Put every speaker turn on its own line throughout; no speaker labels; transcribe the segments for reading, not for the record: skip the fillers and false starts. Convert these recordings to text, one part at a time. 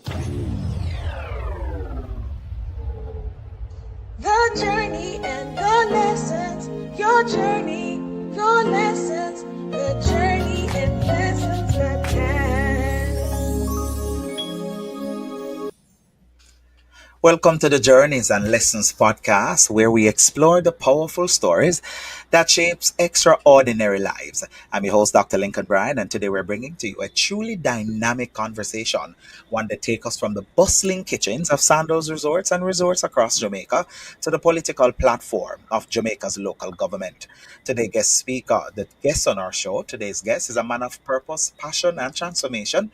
The journey and the lessons, your journey, your lessons, the journey and lessons that can.
Welcome to the Journeys and Lessons podcast, where we explore the powerful stories that shapes extraordinary lives. I'm your host, Dr. Lincoln Bryan, and today we're bringing to you a truly dynamic conversation, one that takes us from the bustling kitchens of Sandals resorts and resorts across Jamaica to the political platform of Jamaica's local government. The guest on our show, today's guest is a man of purpose, passion, and transformation.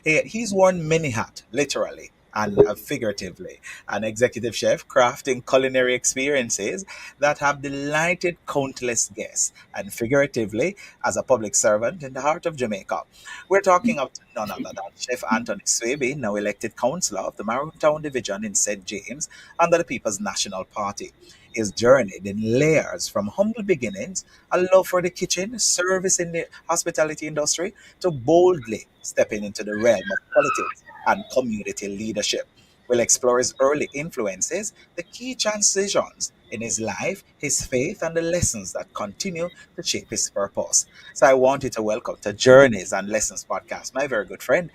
He's worn many hats, literally and figuratively, an executive chef crafting culinary experiences that have delighted countless guests, and figuratively as a public servant in the heart of Jamaica. We're talking of none other than Chef Anthony Swaby, now elected councillor of the Maroontown Division in St. James under the People's National Party. His journeyed in layers from humble beginnings, a love for the kitchen, service in the hospitality industry, to boldly stepping into the realm of politics and community leadership. We'll explore his early influences, the key transitions in his life, his faith, and the lessons that continue to shape his purpose. So I want you to welcome to Journeys and Lessons podcast, my very good friend,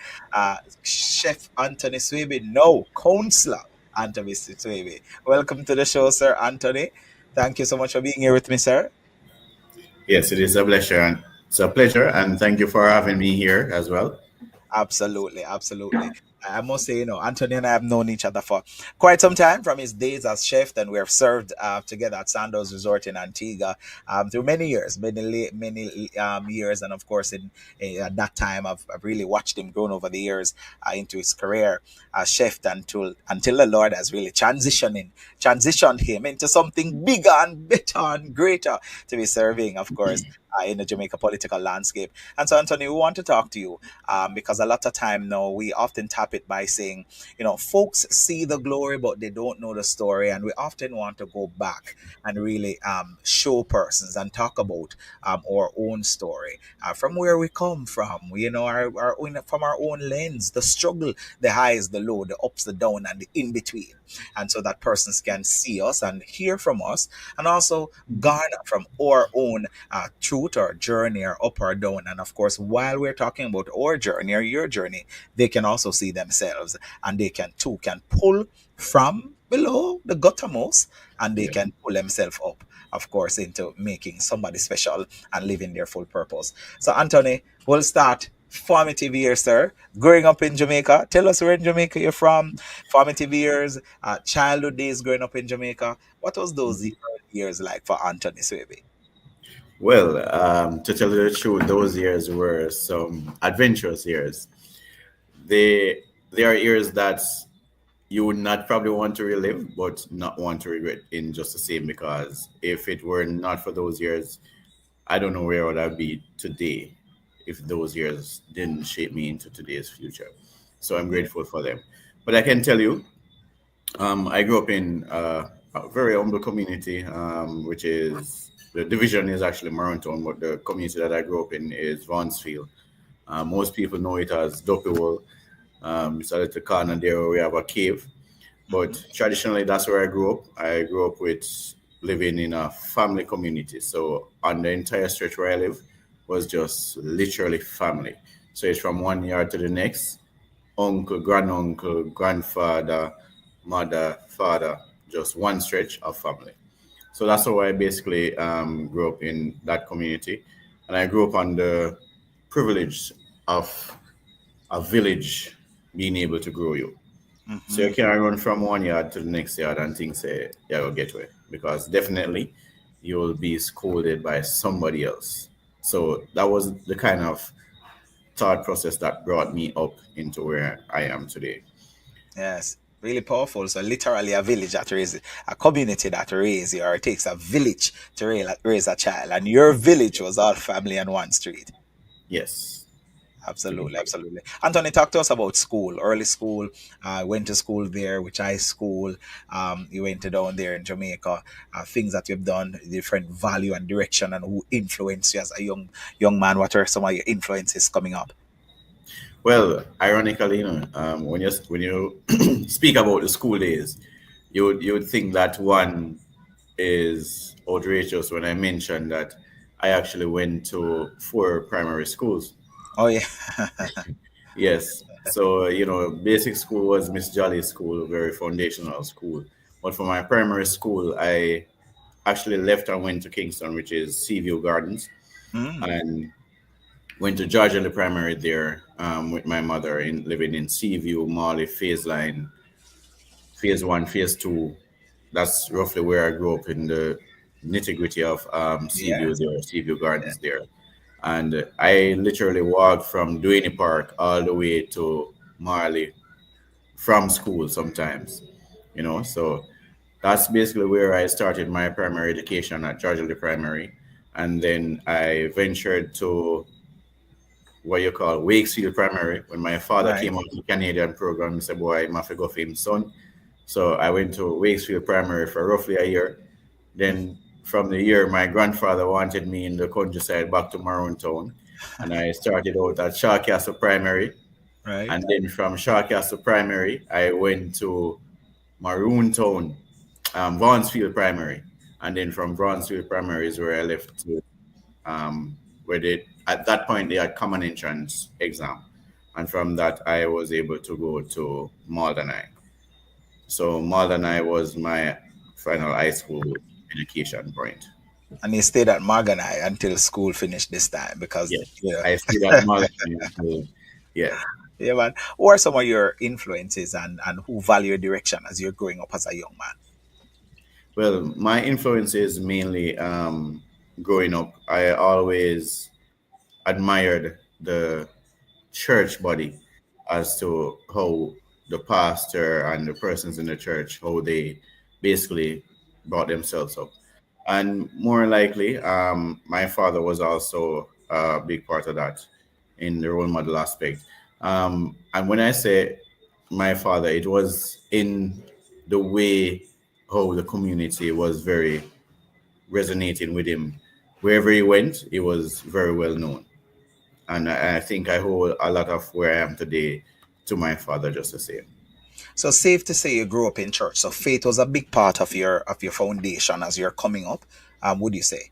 Chef Anthony Swaby, no, Councillor Anthony Swaby. Welcome to the show, Sir Anthony. Thank you so much for being here with me, sir.
Yes, it is a pleasure. It's a pleasure, and thank you for having me here as well.
Absolutely, absolutely. I must say, Anthony and I have known each other for quite some time from his days as chef, and we have served together at Sandoz Resort in Antigua through many years, many years, and of course, at that time, I've really watched him grow over the years into his career as chef until the Lord has really transitioned him into something bigger and better and greater to be serving, of course. In the Jamaica political landscape. And so, Anthony, we want to talk to you because a lot of time now we often tap it by saying, folks see the glory, but they don't know the story. And we often want to go back and really show persons and talk about our own story from where we come from, our own, from our own lens, the struggle, the highs, the low, the ups, the down, and the in between. And so that persons can see us and hear from us and also garner from our own truth or journey or up or down. And of course, while we're talking about our journey or your journey, they can also see themselves and they can pull from below the guttermost and they
Yeah.
can pull themselves up, of course, into making somebody special and living their full purpose. So, Anthony, we'll start formative years, sir. Growing up in Jamaica, tell us where in Jamaica you're from. Formative years, childhood days growing up in Jamaica. What was those early years like for Anthony Swaby?
Well, to tell you the truth, those years were some adventurous years. They are years that you would not probably want to relive, but not want to regret in just the same. Because if it were not for those years, I don't know where would I be today if those years didn't shape me into today's future. So I'm grateful for them. But I can tell you, I grew up in a very humble community, which is the division is actually Maroontown, but the community that I grew up in is Vaughansfield. Most people know it as Doppelwell. It's a little corner there where we have a cave.
Mm-hmm.
But traditionally, that's where I grew up. I grew up with living in a family community. So on the entire stretch where I live was just literally family. So it's from one yard to the next, uncle, granduncle, grandfather, mother, father, just one stretch of family. So that's how I basically grew up in that community. And I grew up on the privilege of a village being able to grow you. So
Mm-hmm.
you can't run from one yard to the next yard and think, say, yeah, you'll get away. Because definitely you'll be scolded by somebody else. So that was the kind of thought process that brought me up into where I am today.
Yes, really powerful. So literally a village that raises a community that raises you, or it takes a village to raise a child. And your village was all family on one street.
Yes.
Absolutely, absolutely. Anthony, talk to us about school, early school. Went to school there, which high school. You went to down there in Jamaica. Things that you've done, different value and direction, and who influenced you as a young man. What are some of your influences coming up?
Well, ironically, when you speak about the school days, you would think that one is outrageous when I mentioned that I actually went to 4 primary schools.
Oh yeah.
Yes. So, basic school was Miss Jolly's school, very foundational school. But for my primary school, I actually left and went to Kingston, which is Seaview Gardens,
Mm,
and went to Georgia the primary there with my mother in living in Seaview, Morley, Phase Line, Phase 1, Phase 2. That's roughly where I grew up in the nitty gritty of
yeah.
Seaview there, Seaview Gardens there. And I literally walked from Duane Park all the way to Marley from school sometimes, So that's basically where I started my primary education at Georgia the Primary. And then I ventured to what you call Wakesfield Primary. When my father
Right.
came out to the Canadian program, he said, boy, I have to go for him, son. So I went to Wakesfield Primary for roughly a year. Then from the year, my grandfather wanted me in the countryside back to Maroon Town. And I started out at Shaw Castle Primary.
Right.
And then from Shaw Castle Primary, I went to Maroon Town, Vaughnsfield Primary. And then from Vaughnsfield Primary is where I left to where they at that point they had common entrance exam, and from that I was able to go to Maldenay. So Maldenay was my final high school education point.
And you stayed at Marganai until school finished this time because
Yes, I stayed at Maldenay until yeah.
yeah, man. Who are some of your influences and who value your direction as you're growing up as a young man?
Well, my influence is mainly growing up. I always admired the church body as to how the pastor and the persons in the church how they basically brought themselves up, and more likely my father was also a big part of that in the role model aspect, and when I say my father, it was in the way how the community was very resonating with him. Wherever he went, he was very well known, and I think I owe a lot of where I am today to my father just the same.
So safe to say you grew up in church. So faith was a big part of your foundation as you're coming up. Would you say?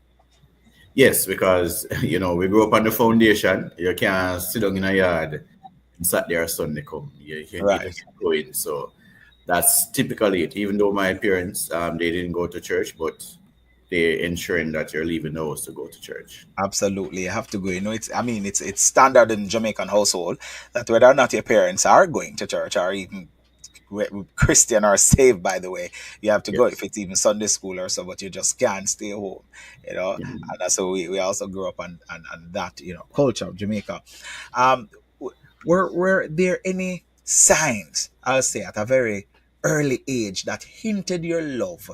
Yes, because we grew up on the foundation. You can't sit down in a yard and Saturday or Sunday come. You need to
Right.
keep going. So that's typically it. Even though my parents they didn't go to church, but they ensuring that you're leaving the house to go to church.
Absolutely. You have to go. You know, it's I mean it's standard in Jamaican household that whether or not your parents are going to church or even Christian or saved, by the way, you have to go if
Yes.
it's even Sunday school or so, but you just can't stay home, you know.
Mhm.
And that's how we also grew up on that, culture of Jamaica. Um, were there any signs, I'll say, at a very early age that hinted your love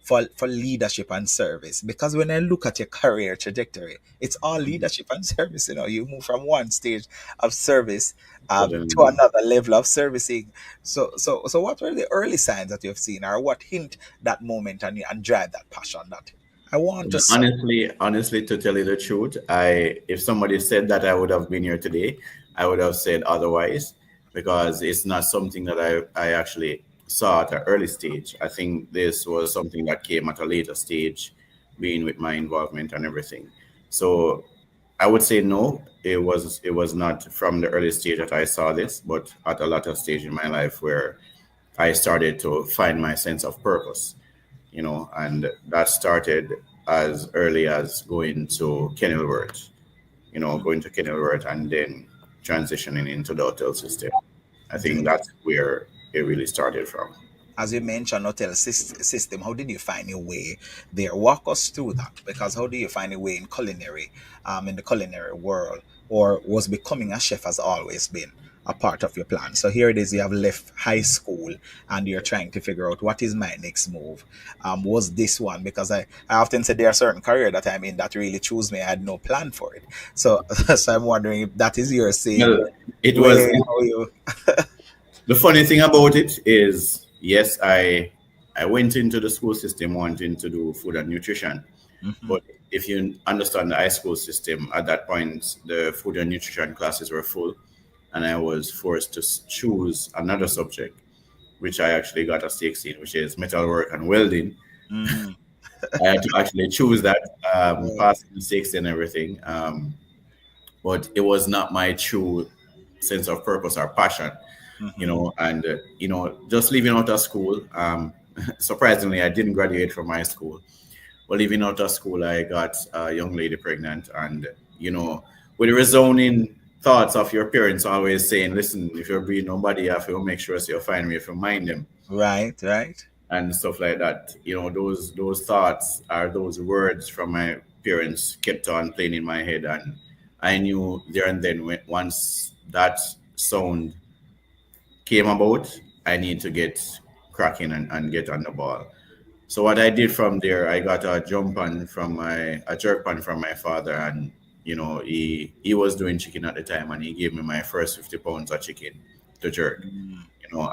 for leadership and service? Because when I look at your career trajectory, it's all leadership and service. You move from one stage of service to
Certainly.
another level of servicing. So what were the early signs that you've seen, or what hint that moment and drive that passion that I want to serve?
Honestly, to tell you the truth, I if somebody said that I would have been here today, I would have said otherwise because it's not something that I actually saw at an early stage. I think this was something that came at a later stage, being with my involvement and everything. So I would say no, it was not from the early stage that I saw this, but at a later stage in my life where I started to find my sense of purpose, and that started as early as going to Kenilworth and then transitioning into the hotel system. I think that's where it really started from.
As you mentioned, hotel system, how did you find your way there? Walk us through that, because how do you find your way in the culinary world, or was becoming a chef has always been a part of your plan? So here it is, you have left high school and you're trying to figure out what is my next move. Was this one? Because I often say there are certain career that I'm in that really choose me. I had no plan for it. So so I'm wondering if that is your same
Well, it was
way how you
the funny thing about it is, yes, I went into the school system wanting to do food and nutrition,
Mhm.
but if you understand the high school system, at that point the food and nutrition classes were full, and I was forced to choose another subject, which I actually got a 16, which is metalwork and welding.
Mm,
I had to actually choose that,
right.
pass the 60 and everything. But it was not my true sense of purpose or passion,
Mm-hmm.
and just leaving out of school. Surprisingly, I didn't graduate from high school. But leaving out of school, I got a young lady pregnant, and with the resounding thoughts of your parents always saying, "Listen, if you're breeding nobody, you have to make sure so you find way if you mind them."
Right, right.
And stuff like that. Those thoughts are those words from my parents kept on playing in my head, and I knew there and then once that sound came about, I need to get cracking and get on the ball. So what I did from there, I got a jerk pan from my father, and he was doing chicken at the time, and he gave me my first 50 pounds of chicken to jerk.
Mm.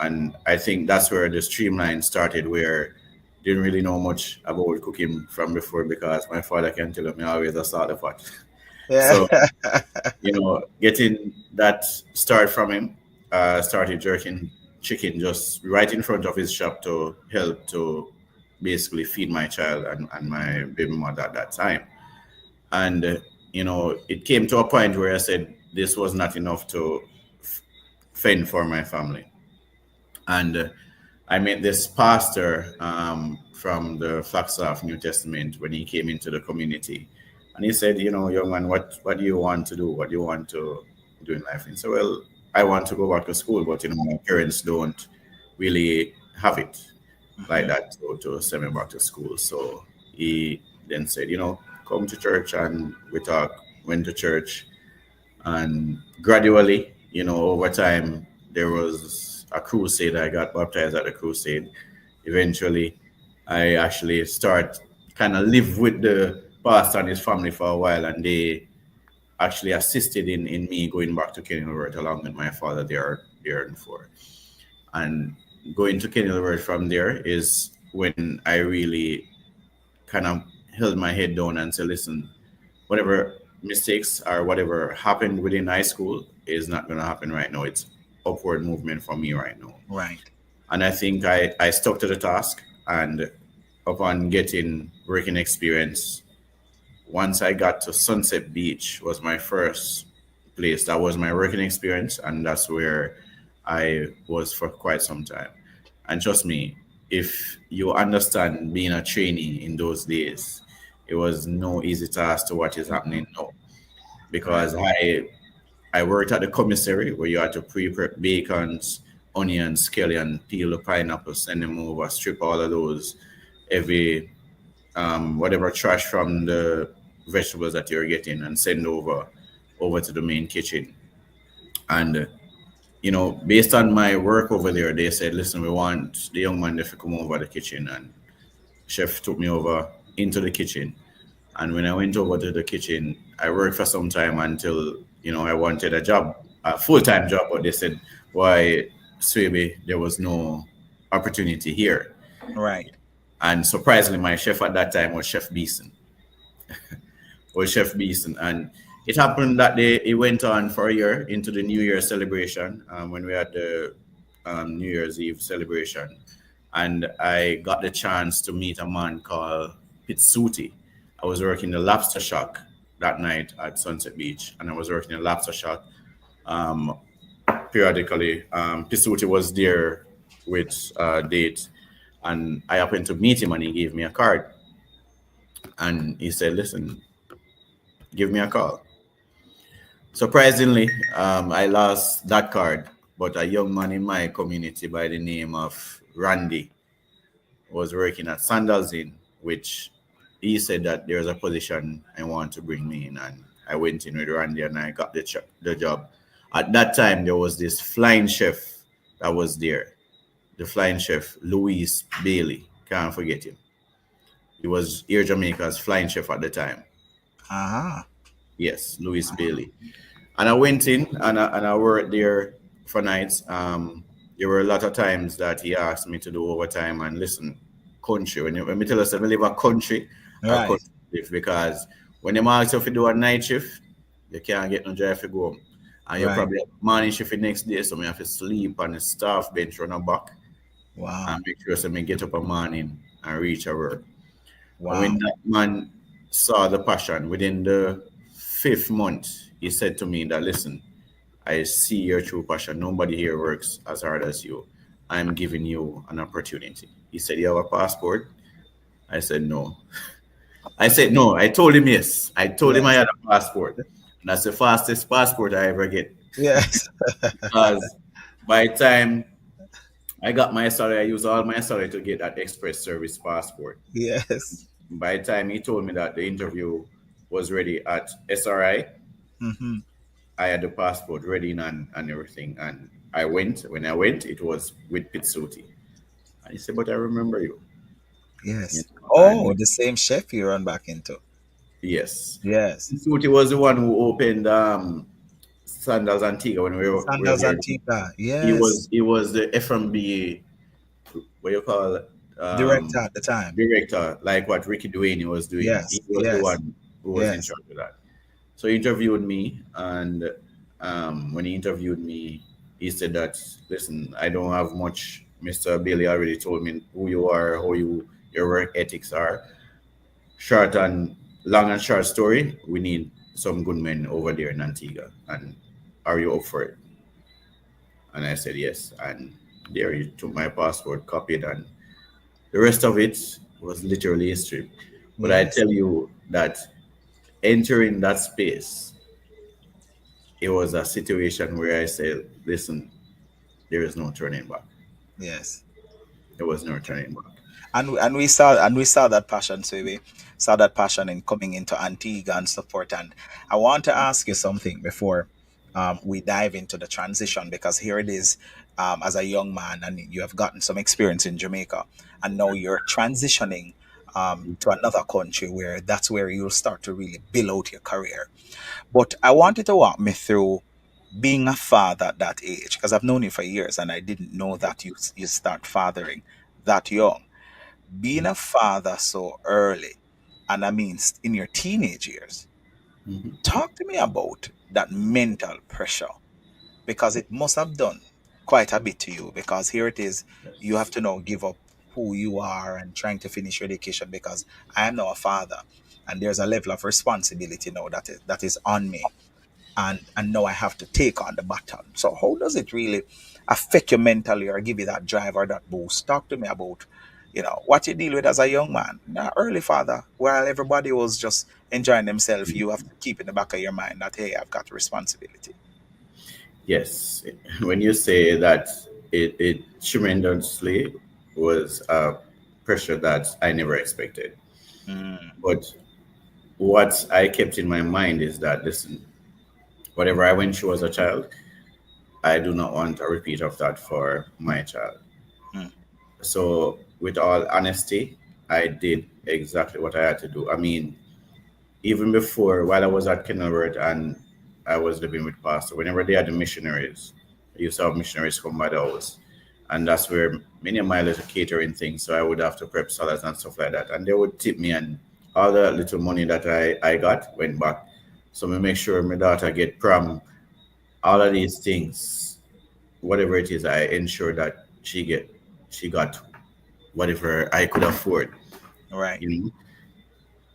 And I think that's where the streamline started, where didn't really know much about cooking from before because my father can tell me always a start the pot.
Yeah.
So getting that start from him, started jerking chicken just right in front of his shop to help to basically feed my child and my baby mother at that time. And, it came to a point where I said this was not enough to fend for my family. And I met this pastor from the Flagstaff New Testament when he came into the community. And he said, young man, what do you want to do? What do you want to do in life? And he said, well, I want to go back to school, but, my parents don't really have it like
Mhm.
that to send me back to school. So he then said, come to church. And we went to church. And gradually, over time, there was a crusade. I got baptized at the crusade. Eventually, I actually start kind of live with the pastor and his family for a while, and they actually assisted in me going back to Kenilworth along with my father there before. And going to Kenilworth from there is when I really kind of held my head down and said, listen, whatever mistakes or whatever happened within high school is not going to happen right now. It's upward movement for me right now.
Right.
And I think I stuck to the task. And upon getting working experience, once I got to Sunset Beach was my first place. That was my working experience. And that's where I was for quite some time. And trust me, if you understand being a trainee in those days, it was no easy task to what is happening now.
Right.
Because I worked at the commissary where you had to pre-prep bacons, onions, scallion, peel the pineapple, send them over, strip all of those, every whatever trash from the vegetables that you're getting, and send over to the main kitchen. And based on my work over there, they said, listen, we want the young man to come over the kitchen. And chef took me over into the kitchen. And when I went over to the kitchen, I worked for some time until, I wanted a job, a full-time job. But they said, why, Swaby, there was no opportunity here.
Right.
And surprisingly, my chef at that time was Chef Beeson. And it happened that it went on for a year into the New Year celebration, when we had the New Year's Eve celebration. And I got the chance to meet a man called Pitsuti. I was working the lobster shack that night at Sunset Beach, and I was working the lobster shack um, periodically. Pitsuti was there with date, and I happened to meet him, and he gave me a card, and he said, "Listen, give me a call." Surprisingly, I lost that card, but a young man in my community by the name of Randy was working at Sandals Inn, which he said that there's a position I want to bring me in. And I went in with Randy and I got the job. At that time, there was this flying chef that was there. The flying chef, Louis Bailey. Can't forget him. He was Air Jamaica's flying chef at the time.
Uh-huh.
Yes, Louis Bailey. And I went in and I worked there for nights. There were a lot of times that he asked me to do overtime. And listen, country, when me tell us that we live a country, our
Right.
country live, because when they ask you if you do a night shift, you can't get no drive to go home. And you
Right.
probably have morning shift the next day, so me have to sleep on the staff bench run a back
Wow.
and make sure so me get up a morning and reach a work. And when
Wow.
that man saw the passion, within the 5th month, he said to me that, listen, I see your true passion. Nobody here works as hard as you. I'm giving you an opportunity. He said, you have a passport? I said, no. I said, no. I told him yes. I told him I
Yes.
had a passport. And that's the fastest passport I ever get.
Yes.
Because by the time I got my salary, I used all my salary to get that express service passport.
Yes.
By the time he told me that the interview was ready at SRI,
Hmm.
I had the passport ready and everything. And I went. When I went, it was with Pitsuti. And he said, but I remember you. You
Yes.
know?
Oh,
And
the same chef you run back into.
yes,
Yes.
Pitsuti was the one who opened Sandals Antigua when we were
Sandals
there.
Antigua.
He
Yes.
was he was the FMB, what you call it,
Director at the time.
director, like what Ricky Duane was doing.
Yes.
He was the
Yes.
one who was in
Yes.
charge of that. So he interviewed me, and when he interviewed me, he said that, listen, I don't have much. Mr. Bailey already told me who you are, how your work ethics are. Short and long and short story, we need some good men over there in Antigua. And are you up for it? And I said yes. And there he took my passport, copied, and the rest of it was literally history. But I
Yes.
tell you that entering that space, it was a situation where I said, listen, there is no turning back.
Yes.
There was no turning back.
And we saw that passion, so we saw that passion in coming into Antigua and support. And I want to ask you something before we dive into the transition, because here it is, as a young man, and you have gotten some experience in Jamaica, and now you're transitioning to another country where that's where you'll start to really build out your career. But I wanted to walk me through being a father at that age, because I've known you for years and I didn't know that you start fathering that young. Being a father so early, and I mean in your teenage years,
Mhm.
talk to me about that mental pressure, because it must have done quite a bit to you, because here it is, you have to now give up who you are and trying to finish your education, because I am now a father and there's a level of responsibility now that is on me, and now I have to take on the baton. So how does it really affect you mentally or give you that drive or that boost? Talk to me about, what you deal with as a young man, not early father, while everybody was just enjoying themselves. You have to keep in the back of your mind that, hey, I've got responsibility.
Yes. When you say that, it tremendously was a pressure that I never expected.
Mm,
But what I kept in my mind is that, listen, whatever I went through as a child, I do not want a repeat of that for my child.
mm,
So, with all honesty, I did exactly what I had to do. I mean, even before, while I was at Kenilworth and I was living with Pastor, whenever they had the missionaries, I used to have missionaries come by the house. And that's where many of my little catering things, so I would have to prep salads and stuff like that. And they would tip me, and all the little money that I got went back. So I make sure my daughter get prom, all of these things, whatever it is, I ensure that she got whatever I could afford,
right,
you know.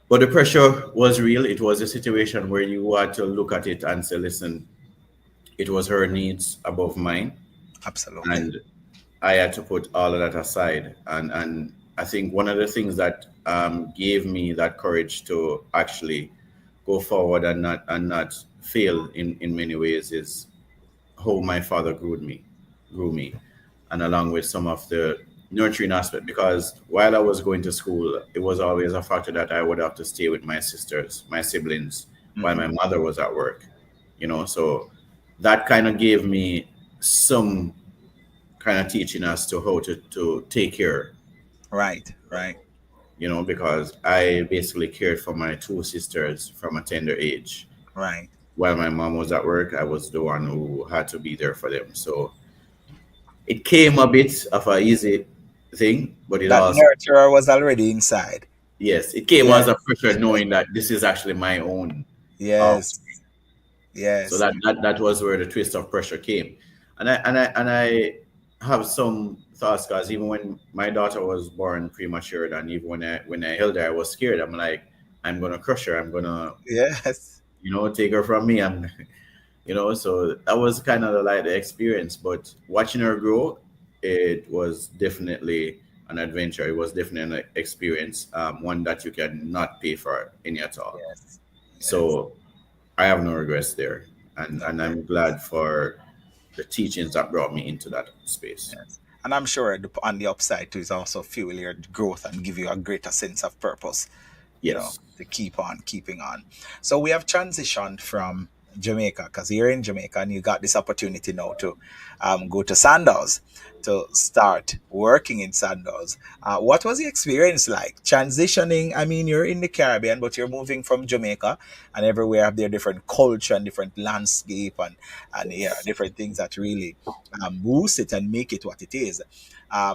But the pressure was real. It was a situation where you had to look at it and say, listen, it was her needs above mine.
absolutely.
And I had to put all of that aside. And I think one of the things that gave me that courage to actually go forward and not fail in many ways is how my father grew me, and along with some of the nurturing aspect. Because while I was going to school, it was always a factor that I would have to stay with my sisters, my siblings, while my
Hmm.
mother was at work. So that kind of gave me some kind of teaching as to how to take care,
Right, right,
because I basically cared for my two sisters from a tender age.
right.
While my mom was at work, I was the one who had to be there for them. So it came a bit of a easy thing, but it
That
also,
nurturer was already inside.
yes, it came as
Yes,
a pressure knowing that this is actually my own
yes,
offspring. So
Yes.
that was where the twist of pressure came. And I have some thoughts, because even when my daughter was born premature, and even when I held her, I was scared. I'm like, I'm gonna crush her. I'm gonna,
Yes.
take her from me. I'm so that was kind of like the experience. But watching her grow, it was definitely an adventure. It was definitely an experience, one that you can not pay for any at all.
Yes. Yes.
So I have no regrets there, and
Okay.
I'm glad for the teachings that brought me into that space.
Yes. And I'm sure on the upside too is also fuel your growth and give you a greater sense of purpose,
Yes.
to keep on keeping on. So we have transitioned from Jamaica, because you're in Jamaica and you got this opportunity now to go to Sandoz to start working in Sandoz. What was the experience like transitioning? I mean, you're in the Caribbean, but you're moving from Jamaica, and everywhere have their different culture and different landscape and yeah,
Yes.
different things that really boost it and make it what it is.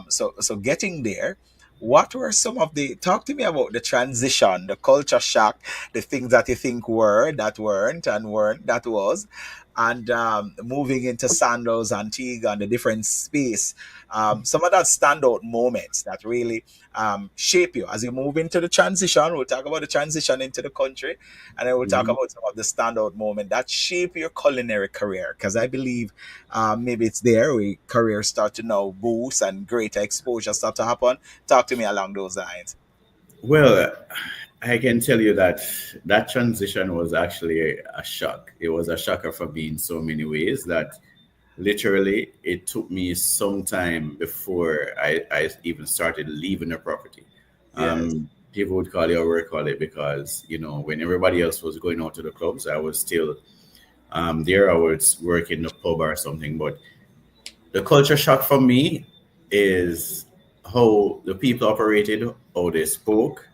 So getting there, what were some of the talk to me about the transition, the culture shock, the things that you think were that weren't and weren't that was, and moving into Sandoz, Antigua, and the different space. Some of that standout moments that really shape you as you move into the transition. We'll talk about the transition into the country, and then we'll talk
Mhm.
about some of the standout moments that shape your culinary career. Because I believe maybe it's there where careers start to now boost and greater exposure start to happen. Talk to me along those lines.
Well, I can tell you that that transition was actually a shock. It was a shocker for me in so many ways that literally it took me some time before I even started leaving the property.
Yes.
People would call it or work call it, because when everybody else was going out to the clubs, I was still there. I was working the pub or something. But the culture shock for me is how the people operated, how they spoke.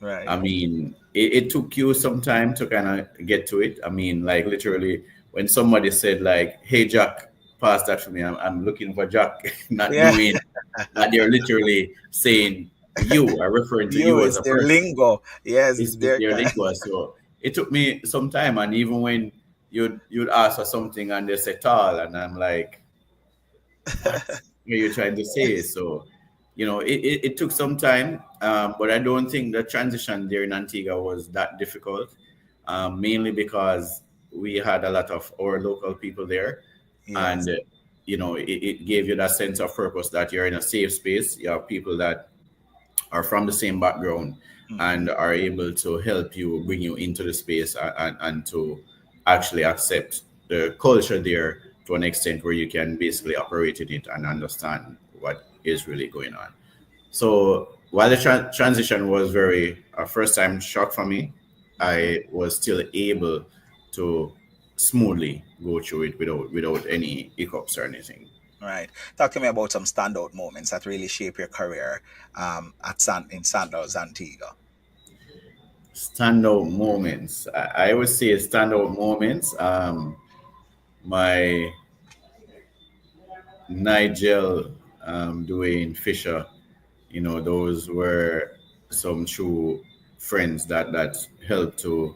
Right.
I mean, it took you some time to kind of get to it. I mean, like literally, when somebody said like, "Hey, Jack, pass that for me," I'm looking for Jack, not
Yeah.
knowing that they're literally saying you are referring to
You
you as
is
a
their
person.
lingo. Yes,
It's
it's their
their
kind.
lingua. So it took me some time, and even when you'd ask for something and they say tall, and I'm like, what are you trying to say? So, it took some time, but I don't think the transition there in Antigua was that difficult, mainly because we had a lot of our local people there.
Yes.
And, it gave you that sense of purpose that you're in a safe space. You have people that are from the same background
Hmm.
and are able to help you, bring you into the space, and to actually accept the culture there to an extent where you can basically operate in it and understand what is really going on. So while the transition was very a first time shock for me,
Hmm.
I was still able to smoothly go through it without any hiccups or anything.
Right. Talk to me about some standout moments that really shape your career at in Sandoz, Antigua.
Standout moments. I would say standout moments. My Nigel, Dwayne Fisher, those were some true friends that helped to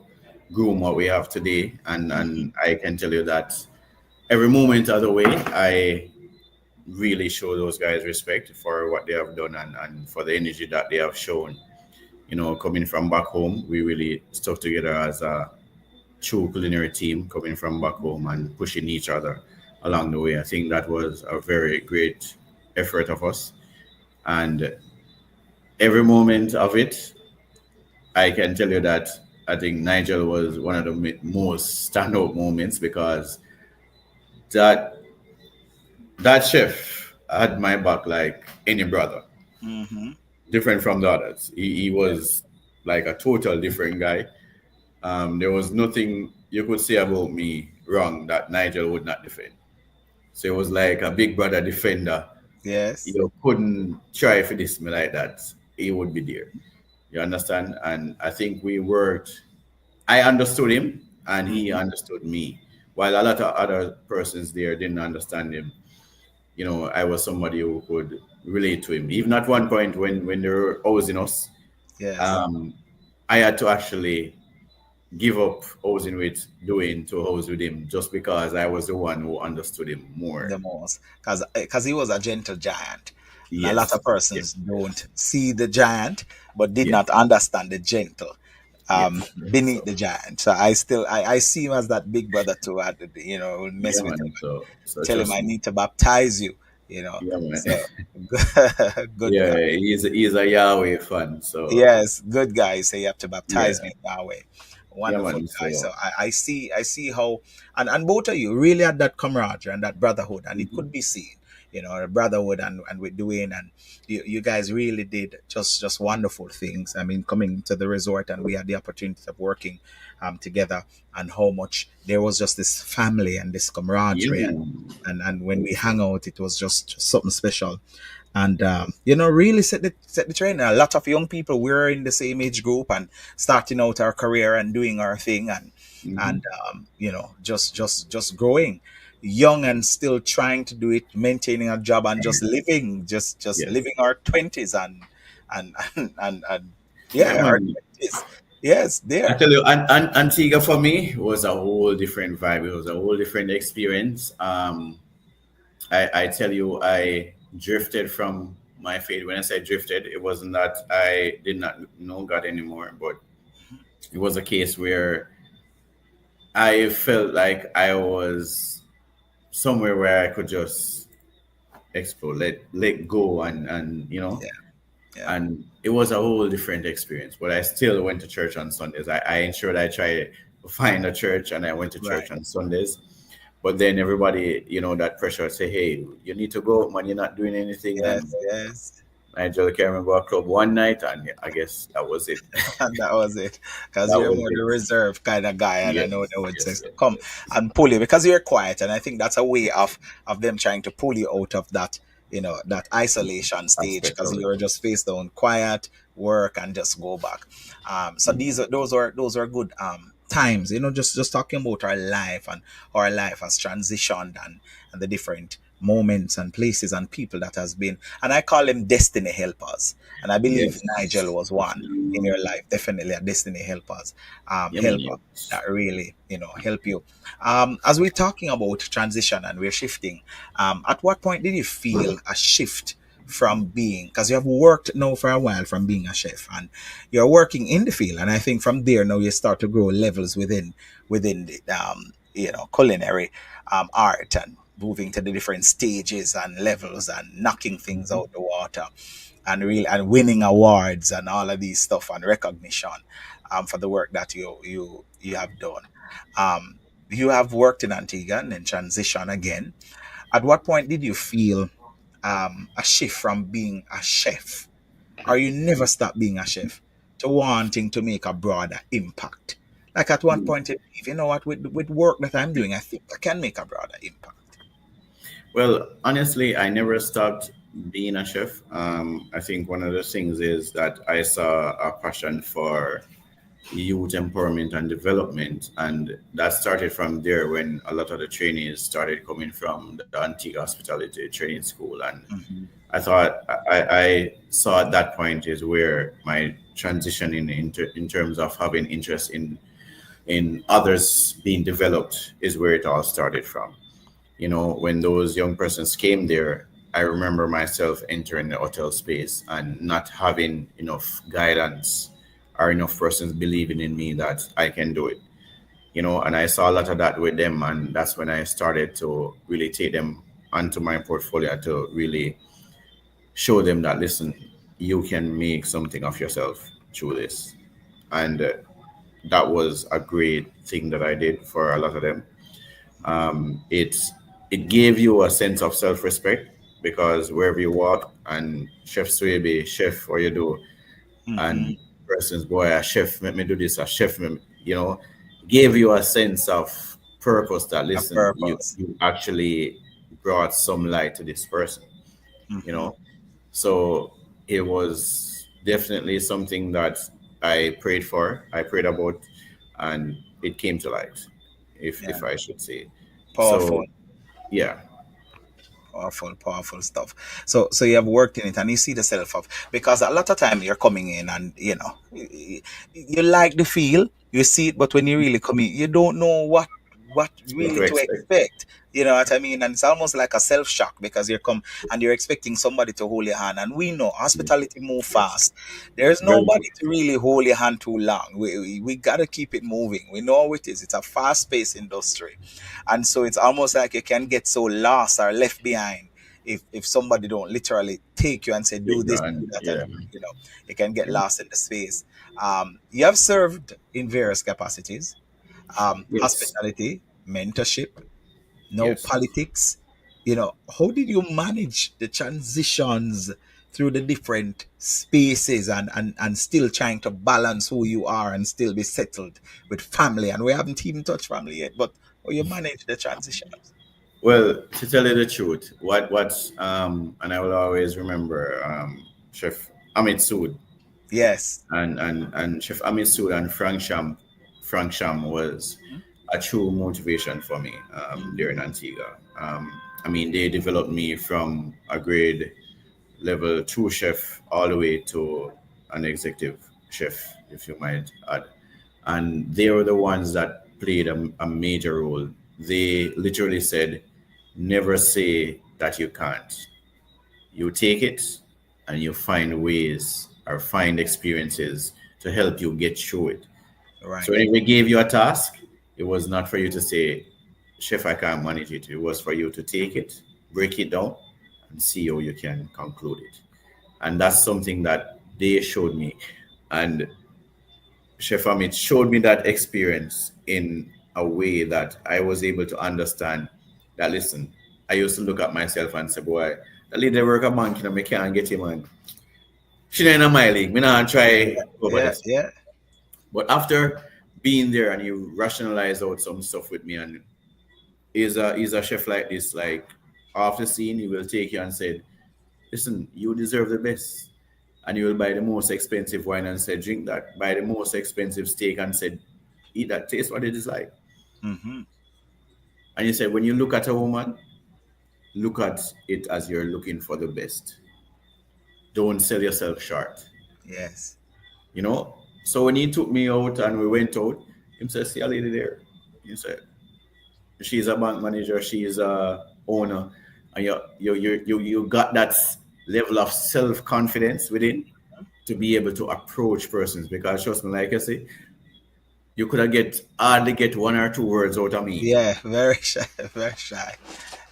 groom what we have today. And
Hmm.
and I can tell you that every moment of the way, I really show those guys respect for what they have done, and for the energy that they have shown. Coming from back home, we really stuck together as a true culinary team coming from back home and pushing each other along the way. I think that was a very great effort of us. And every moment of it, I can tell you that I think Nigel was one of the most standout moments, because that that chef had my back like any brother,
Hmm.
different from the others. He
Yes.
was like a total different guy. There was nothing you could say about me wrong that Nigel would not defend. So it was like a big brother defender.
Yes.
You couldn't try for this me like that. He would be there. You understand? And I think we worked. I understood him, and he
Hmm.
understood me. While a lot of other persons there didn't understand him, I was somebody who could relate to him. Even at one point when they were housing us,
Yes.
um, I had to actually give up housing with doing to house with him just because I was the one who understood him more.
the most, because he was a gentle giant. And a lot
Yes,
of persons
yes,
don't see the giant, but did
yes,
not understand the gentle
yes.
beneath
So
the giant. So I see him as that big brother too.
yeah,
Mess with him,
man. So
tell him
trust
I
me.
need to baptize you.
Yeah, man.
So good
Yeah,
guy.
he's a Yahweh fan. So
Yes, good guy. Say you have to baptize
yeah,
me that way.
yeah,
Wonderful
man.
guy. So
So
I see how, and both of you really had that camaraderie and that brotherhood, and it
mhm.
could be seen, the brotherhood and with Dwayne, and you guys really did just wonderful things. I mean, coming to the resort, and we had the opportunity of working together, and how much there was just this family and this
Yeah,
camaraderie,
man.
and when we hang out, it was just something special, and really set the trend. A lot of young people, we're in the same age group and starting out our career and doing our thing, and
Hmm.
just growing young and still trying to do it, maintaining a job and just living, just
Yes.
living our 20s, and
Yeah,
yeah, our
man.
20s. Yes,
I
there.
tell you, Antigua for me was a whole different vibe. It was a whole different experience. I tell you, I drifted from my faith. When I say drifted, it wasn't that I did not know God anymore, but it was a case where I felt like I was somewhere where I could just explore, let go, and
Yeah, yeah,
and it was a whole different experience. But I still went to church on Sundays. I ensured I tried to find a church, and I went to church
right.
on Sundays. But then everybody, that pressure say, "Hey, you need to go, man. You're not doing anything." And
Yes, yes.
I just can remember a club one night, and I guess that was it.
And that was it. Because
That
you're
was
more the
it.
reserved kind of guy, and I
Yes,
know they would say,
yes,
so
yes,
come
yes.
and pull you because you're quiet. And I think that's a way of them trying to pull you out of that isolation stage,
Aspect
because
of it.
you're just face down, quiet, work, and just go back. So those are good times. Just talking about our life and how our life has transitioned, and the different moments and places and people that has been, and I call them destiny helpers, and I believe
Yes,
Nigel was one
definitely.
in your life, definitely a destiny helpers,
Yeah, man.
helper
Yes.
that really help you. As we're talking about transition and we're shifting, at what point did you feel a shift from being, because you have worked now for a while from being a chef, and you're working in the field, and I think from there now you start to grow levels within the culinary art, and moving to the different stages and levels and knocking things
Mhm.
out the water, and winning awards and all of these stuff and recognition for the work that you have done. You have worked in Antigua and then transition again. At what point did you feel a shift from being a chef, or you never stop being a chef, to wanting to make a broader impact? Like at one point, you believe, you know what, with work that I'm doing, I think I can make a broader impact.
Well, honestly, I never stopped being a chef. I think one of the things is that I saw a passion for youth empowerment and development, and that started from there when a lot of the trainees started coming from the Antigua Hospitality Training School, and
Hmm.
I thought I saw at that point is where my transition in terms of having interest in others being developed is where it all started from. When those young persons came there, I remember myself entering the hotel space and not having enough guidance or enough persons believing in me that I can do it. And I saw a lot of that with them, and that's when I started to really take them onto my portfolio to really show them that, listen, you can make something of yourself through this. And that was a great thing that I did for a lot of them. It gave you a sense of self-respect, because wherever you walk and Chef Swaby, chef, what you do,
Hmm.
and persons, boy, a chef, let me do this, a chef, you know, gave you a sense of purpose that,
A
listen, you,
purpose.
you actually brought some light to this person, you
Hmm.
know. So it was definitely something that I prayed for, I prayed about, and it came to light, if
Yeah,
I should say.
powerful.
So yeah.
Powerful, powerful stuff. So you have worked in it, and you see the self of, because a lot of time you're coming in, and you like the feel, you see it, but when you really come in, you don't know what
What
really
to
to
expect.
expect. You know what I mean? And it's almost like a self shock, because you come and you're expecting somebody to hold your hand, and we know hospitality move
Yes.
fast. There's
Very
nobody
good.
to really hold your hand too long. We gotta keep it moving. We know how it is. It's a fast paced industry, and so it's almost like you can get so lost or left behind if somebody don't literally take you and say do
Take you
this,
on.
do that,
Yeah.
and you can get
Yeah.
lost in the space. You have served in various capacities:
Yes.
hospitality, mentorship, no
Yes.
politics. How did you manage the transitions through the different spaces, and still trying to balance who you are and still be settled with family? And we haven't even touched family yet, but how you manage the transitions?
Well, to tell you the truth, and I will always remember Chef Amit Sood
Yes.
and Chef Amit Sood and Frank Sham was a true motivation for me there in Antigua. I mean, they developed me from a grade level two chef all the way to an executive chef, if you might add. And they were the ones that played a major role. They literally said, never say that you can't. You take it and you find ways or find experiences to help you get through it. So
Right.
when we gave you a task, it was not for you to say, Chef, I can't manage it. It was for you to take it, break it down, and see how you can conclude it. And that's something that they showed me. And Chef Amit showed me that experience in a way that I was able to understand that, listen, I used to look at myself and say, boy, the leader work a bank, me can't get him on. She ain't in my league. Me not try over
Yeah,
this.
yeah.
But after being there and you rationalize out some stuff with me, and is a chef like this, like off the scene, he will take you and said, listen, you deserve the best. And you will buy the most expensive wine and say, drink that. Buy the most expensive steak and said, eat that, taste what it is like.
Hmm.
And you said, when you look at a woman, look at it as you're looking for the best. Don't sell yourself short.
Yes.
You know? So when he took me out and we went out, he said, see a lady there. He said, she's a bank manager, she's a owner, and you got that level of self confidence within to be able to approach persons. Because trust me, like I say, you could have get hardly get one or two words out of me.
Yeah, very shy. Very shy.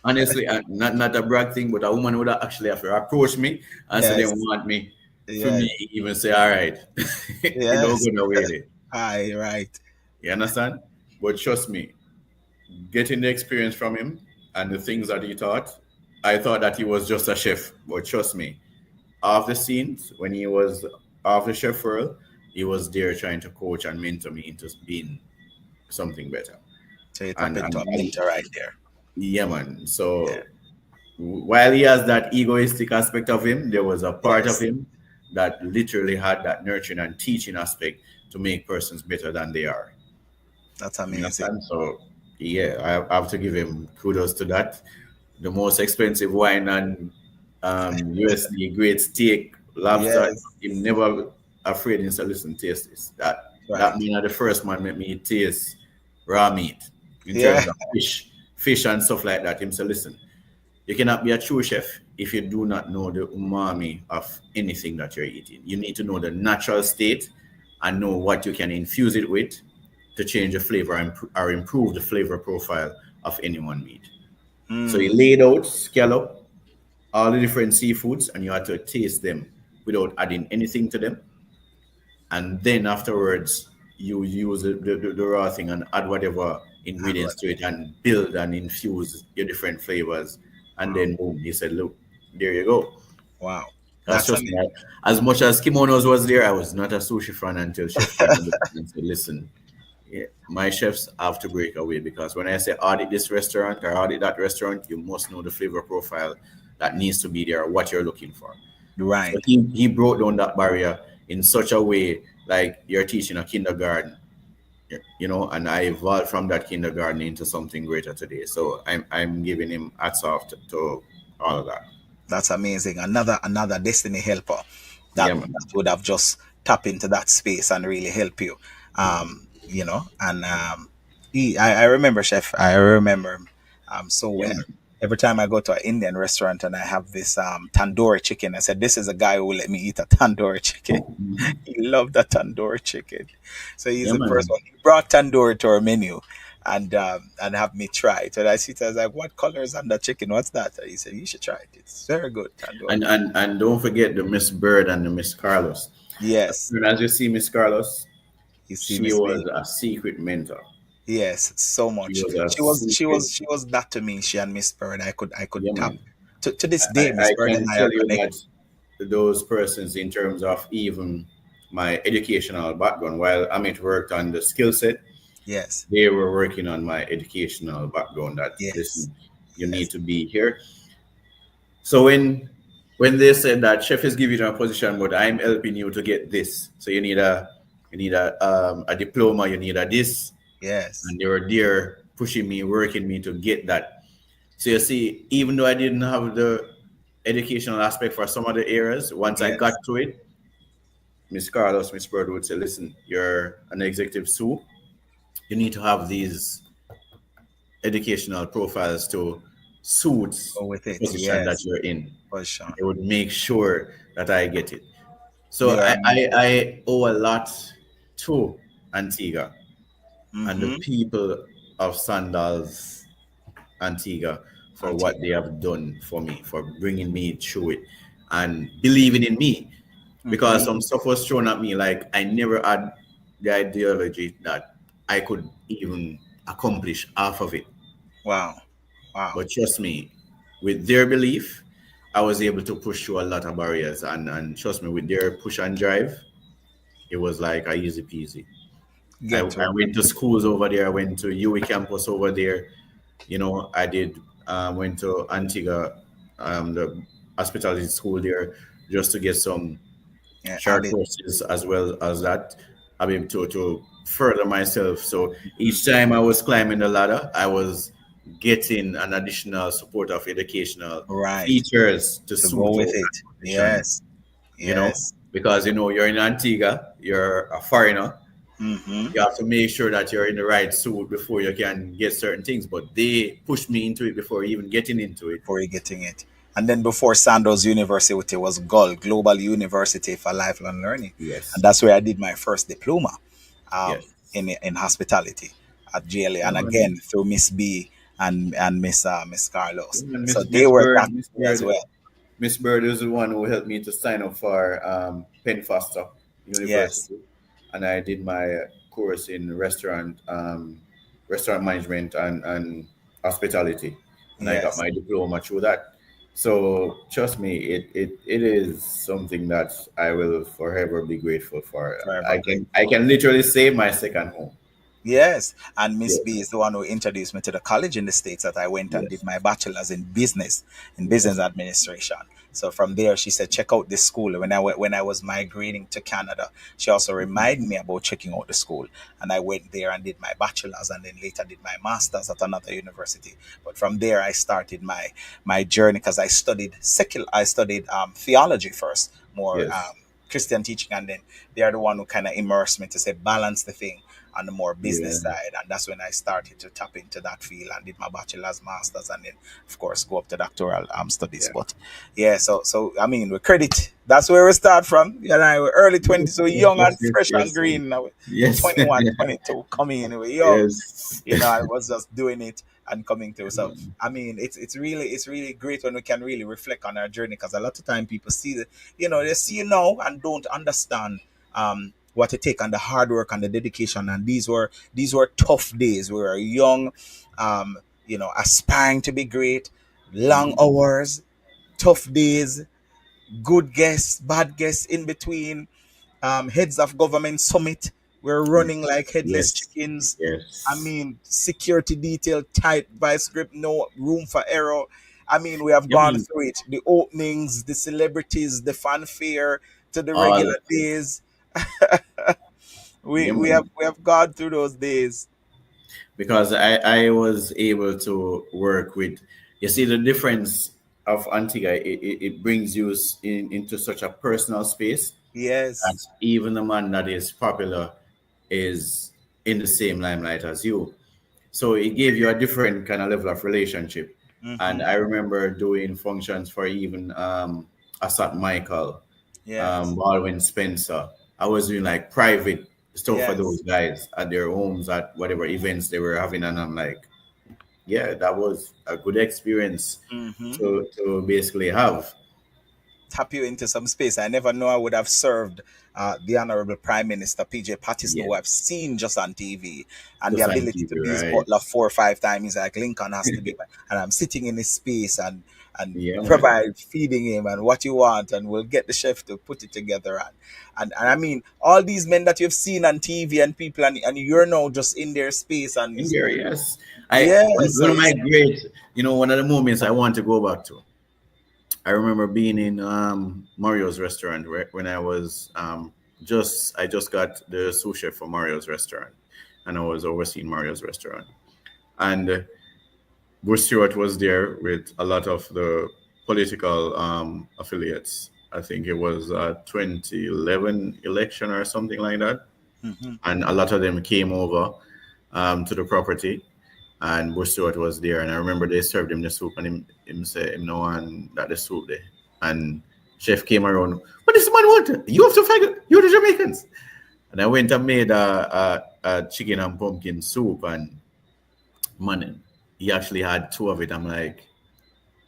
Honestly, not a brag thing, but a woman would actually have to approach me and say they
Yes.
want me. For
Yes.
me, even say, all right, it don't
Yes.
go nowhere there.
Hi. Right.
You understand? But trust me, getting the experience from him and the things that he taught, I thought that he was just a chef. But trust me, off the scenes, when he was off the chef world, he was there trying to coach and mentor me into being something better.
So you tap
And
into a mentor right there.
yeah, man.
Yeah.
So while he has that egoistic aspect of him, there was a part of
Yes.
him that literally had that nurturing and teaching aspect to make persons better than they are.
That's
You
amazing.
understand? So yeah, I have to give him kudos to that. The most expensive wine and USD great steak, lobster.
Yes.
Him never afraid and say, listen, taste this. That
Right.
mean the first man make me taste raw meat in
Yeah.
terms of fish and stuff like that. Him say, listen, you cannot be a true chef if you do not know the umami of anything that you're eating. You need to know the natural state and know what you can infuse it with to change the flavor or improve the flavor profile of any one meat. So he
Mm.
laid out scallop, all the different seafoods, and you had to taste them without adding anything to them. And then afterwards, you use the raw thing and add whatever
And
ingredients
what?
to it and build and infuse your different flavors. And
Wow.
then boom, he said, look, there you go.
Wow.
Because
That's
trust me,
amazing.
as much as kimonos was there, I was not a sushi fan until Chef came on and said, listen, yeah, my chefs have to break away because when I say audit this restaurant or audit that restaurant, you must know the flavor profile that needs to be there, what you're looking for. So
Right.
he broke down that barrier in such a way like you're teaching a kindergarten, and I evolved from that kindergarten into something greater today. So I'm giving him hats off to all of that.
That's amazing. Another destiny helper
Yeah,
that
man.
would have just tap into that space and really help you. And I remember, chef. I remember so
Yeah,
well.
man.
Every time I go to an Indian restaurant and I have this tandoori chicken, I said, "This is a guy who will let me eat a tandoori chicken."
Mhm.
He loved the tandoori chicken, so he's
Yeah,
the first
man.
one. He brought tandoori to our menu, and have me try it. And I see it, I was like, "What color is on the chicken? What's that?" And he said, "You should try it. It's very good tandoori."
And don't forget the Miss Bird and the Miss Carlos. As
Yes,
soon as you see Miss Carlos,
you see,
she
Miss
was
B.
a secret mentor.
Yes, so
She
much.
was a
She was
secret.
she was that to me. She and Miss Bird. I could
Yeah,
tap
man.
to this
I,
day. Miss
I
Bird and
can
I are
tell you that
connected.
those persons, in terms of even my educational background, while Amit worked on the skill set,
Yes,
they were working on my educational background. That,
yes,
listen, you need
yes,
to be here. So when they said that chef is giving you a position, but I'm helping you to get this, so you need a diploma, you need a this,
yes,
and they were there pushing me, working me to get that. So you see, even though I didn't have the educational aspect for some of the areas, once I got
yes.
to it, Miss Carlos, Miss Bird would say, "Listen, you're an executive Sue. You need to have these educational profiles to suit
Go with
the
it.
position that
Yes,
you're in."
for sure.
They would make sure that I get it. So
They are amazing.
I owe a lot to Antigua and the
Mm-hmm.
people of Sandals, Antigua, for what
Antigua.
they have done for me, for bringing me through it and believing in me. Because
Mm-hmm.
some stuff was thrown at me, like I never had the ideology that I could even accomplish half of it.
Wow. Wow.
But trust me, with their belief, I was able to push through a lot of barriers. And trust me, with their push and drive, it was like a easy peasy.
Get to
I
it.
went to schools over there. I went to UE campus over there. I did went to Antigua, the hospitality school there, just to get some
Yeah,
short
add it.
courses as well as that. I mean, to further myself. So each time I was climbing the ladder, I was getting an additional support of educational
Right.
features to
To go
suit
with
those
it.
positions,
Yes.
you know,
Yes.
because you're in Antigua, you're a foreigner.
Mm-hmm.
You have to make sure that you're in the right suit before you can get certain things. But they pushed me into it before even getting into it.
Before you getting it. And then before Sandals University was Global University for Lifelong Learning. And
Yes,
that's where I did my first diploma
yes.
in hospitality at GLA.
Yeah,
And
man.
again through Miss B and Miss
Yeah,
Carlos.
man.
So they
Miss
were
Bird,
that to me as well.
Miss Bird is the one who helped me to sign up for Penn Foster
Yes.
University, and I did my course in restaurant management and hospitality, and I got
Yes.
my diploma through that. So trust me, it is something that I will forever be grateful for.
Forever
I can
grateful.
literally say my second home.
Yes, and Miss
Yes,
B is the one who introduced me to the college in the States that I went and did
yes,
my bachelor's in business
yes,
administration. So from there, she said, check out this school. When I was migrating to Canada, she also reminded me about checking out the school, and I went there and did my bachelor's, and then later did my master's at another university. But from there, I started my journey because I studied theology first, more
yes,
Christian teaching, and then they are the one who kind of immersed me to say balance the thing on the more business
yeah,
side. And that's when I started to tap into that field and did my bachelor's, master's, and then of course go up to doctoral studies.
yeah.
But yeah, so I mean, we credit. That's where we start from. You know, we're early 20s, so
Yes,
young
yes,
and
yes,
fresh and
yes,
green. Now,
yes,
21, 22, coming in, we're young.
yes.
You know, I was just doing it and coming through. So I mean, it's really great when we can really reflect on our journey, because a lot of time people see that, they see you now and don't understand what it take and the hard work and the dedication. And these were tough days. We were young, aspiring to be great, long
Mhm.
hours, tough days, good guests, bad guests in between, heads of government summit. We're running like headless
Yes,
chickens. I
yes.
mean, security detail tight, vice grip, no room for error. I mean, we have
Yeah,
gone
man.
through it. The openings, the celebrities, the fanfare, to the
All
regular days. We
yeah,
we have
man.
we have gone through those days.
Because I was able to work with, you see, the difference of Antigua, it brings you into such a personal space that
Yes.
even the man that is popular is in the same limelight as you. So it gave you a different kind of level of relationship. And
Mm-hmm.
I remember doing functions for even Asat Michael,
Yes.
Baldwin Spencer. I was doing like private stuff for
Yes.
those guys at their homes at whatever events they were having, and I'm like, yeah, that was a good experience
Mm-hmm.
to basically have.
Tap you into some space. I never know I would have served the Honorable Prime Minister PJ Patterson,
Yeah,
who I've seen just on TV, and the
just on
ability
TV,
to be his
right?
butler 4 or 5 times. He's like Lincoln has to be, and I'm sitting in his space and
Yeah, man.
provide feeding him and what you want, and we'll get the chef to put it together. And I mean, all these men that you've seen on TV and people, and you're now just in their space, and
In there, yes. I
yeah,
one
so
of my
it's
great, one of the moments I want to go back to. I remember being in Mario's restaurant when I was I just got the sous chef for Mario's restaurant, and I was overseeing Mario's restaurant. And Bruce Stewart was there with a lot of the political affiliates. I think it was a 2011 election or something like that,
mhm.
and a lot of them came over to the property, and Bush Stewart was there. And I remember they served him the soup, and him say him no one that the soup there. And chef came around, what does the man want? You have to find it. You're the Jamaicans. And I went and made a chicken and pumpkin soup, and man, he actually had two of it. I'm like,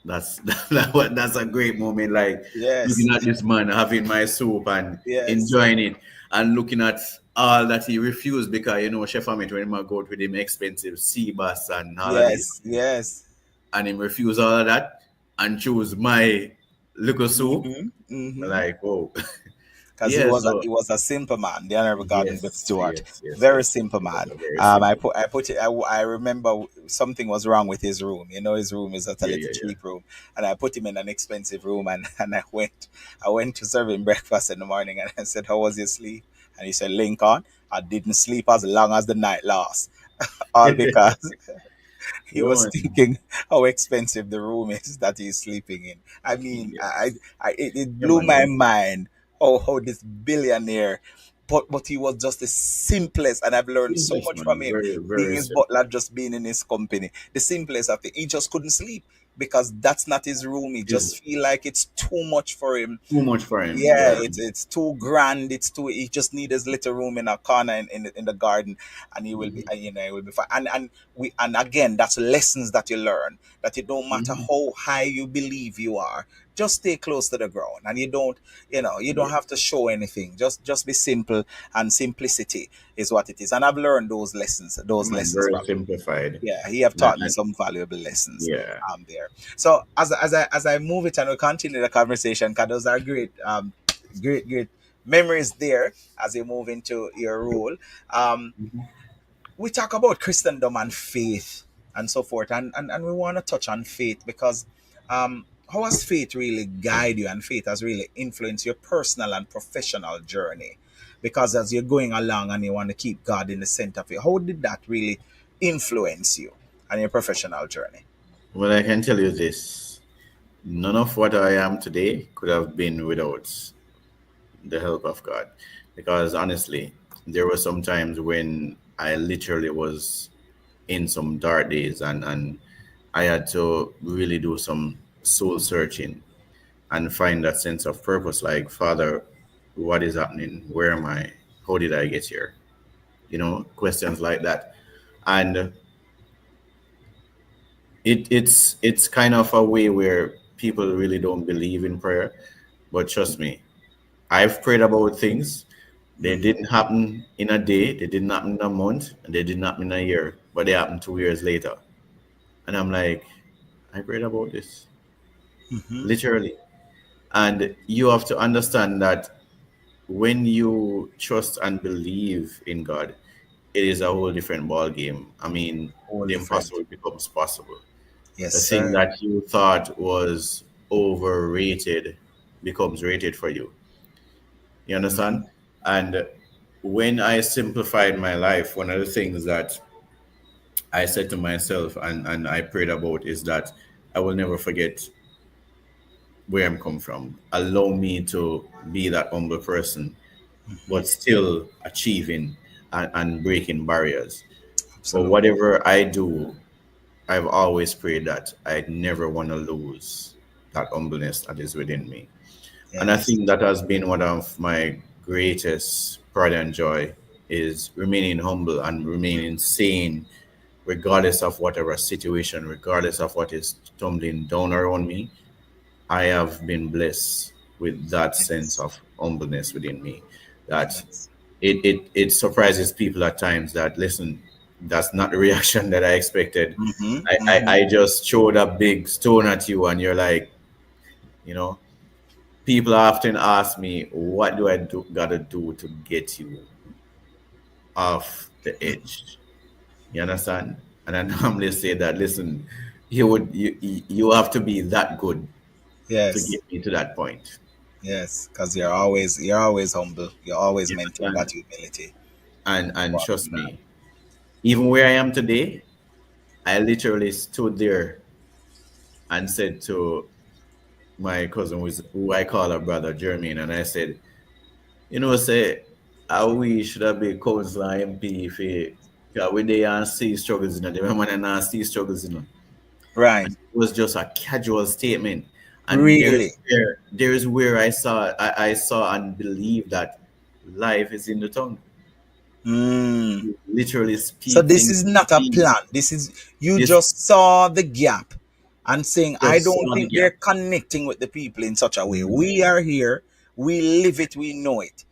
that's that's a great moment. Like
Yes,
looking at this man having my soup and
yes,
enjoying it, and looking at all that he refused because Chef Amit when him a go out with him expensive sea bass and all of these,
yes, yes.
and him refuse all of that and choose my little soup.
Mm-hmm, mm-hmm.
Like, whoa,
Because
yeah. So
he was a simple man, the Honorable Gordon Biff
yes,
Stewart,
yes, yes,
very
yes.
simple
He was
man.
a very simple man.
I remember something was wrong with his room. His room is at a
Yeah,
little
yeah, yeah.
cheap room, and I put him in an expensive room, and I went to serve him breakfast in the morning, and I said, "How was your sleep?" And he said, "Lincoln, I didn't sleep as long as the night last, all because he
Yeah,
was
man.
thinking how expensive the room is that he's sleeping in." I mean,
Yes.
it
Yeah,
blew
man.
my mind how this billionaire, but he was just the simplest, and I've learned so
Simplest
much from
man.
him.
Very,
Being
very
his
simple.
butler, just being in his company, the simplest of it. He just couldn't sleep because that's not his room. He
It's
just feel like it's too much for him.
too much for him.
Yeah,
Yeah.
it's too grand. It's too. He just need his little room in a corner in the garden, and he will be.
Mhm.
He will be fine. And again, that's lessons that you learn. That it don't matter
Mhm.
how high you believe you are. Just stay close to the ground, and you don't
Yeah.
have to show anything. Just be simple, and simplicity is what it is. And I've learned those lessons.
Yeah,
Those
man,
lessons
very
from him.
simplified.
Yeah, he have
And,
taught me
and
some valuable lessons
yeah,
there. So as I move it and we continue the conversation, because those are great memories there as you move into your role. Um,
Mhm.
we talk about Christendom and faith and so forth, and we want to touch on faith because how has faith really guide you, and faith has really influenced your personal and professional journey? Because as you're going along and you want to keep God in the center of it, how did that really influence you and your professional journey?
Well, I can tell you this: none of what I am today could have been without the help of God. Because honestly, there were some times when I literally was in some dark days, and I had to really do some soul searching and find that sense of purpose. Like, Father, what is happening? Where am I? How did I get here? Questions like that. And it's kind of a way where people really don't believe in prayer. But trust me, I've prayed about things. They
Mm-hmm.
didn't happen in a day, they didn't happen in a month, and they didn't happen in a year, but they happened 2 years later. And I'm like, I prayed about this,
Mm-hmm.
literally. And you have to understand that when you trust and believe in God, it is a whole different ball game. I mean,
All
the
different.
impossible becomes possible.
Yes,
The thing
sir.
that you thought was overrated becomes rated for you. You understand?
Mm-hmm.
And when I simplified my life, one of the things that I said to myself and I prayed about is that I will never forget where I'm come from. Allow me to be that humble person,
Hmm.
but still achieving and breaking barriers. But
Absolutely.
whatever I do, I've always prayed that I never want to lose that humbleness that is within me. And I
Yes.
think that has been one of my greatest pride and joy is remaining humble and remaining sane regardless of whatever situation, regardless of what is tumbling down around me. I have been blessed with that sense
Yes.
of humbleness within me that
Yes.
it surprises people at times that listen, that's not the reaction that I expected.
Hmm.
I just showed a big stone at you and you're like, you know, people often ask me, what do I do gotta do to get you off the edge? You understand? And I normally say that, listen, you have to be that good to
Yes.
get me to that point.
Yes. Because you're always humble. You always
You
maintain that
understand?
humility.
And trust me, even where I am today, I literally stood there and said to my cousin, who I call her brother Jermaine, and I said, say, I wish that be councillor MP if he, yeah, when they and see struggles, they man and not see struggles,
Right.
And it was just a casual statement. And
Really.
there's where I saw and believed that life is in the tongue.
Mm.
You literally
So
speak
this
things
is
to
not a
be.
plan. This is you
This
just saw the gap and saying, I
just
don't
saw the
think they're
gap.
connecting with the people in such a way.
Mhm.
We are here, we live it, we know it.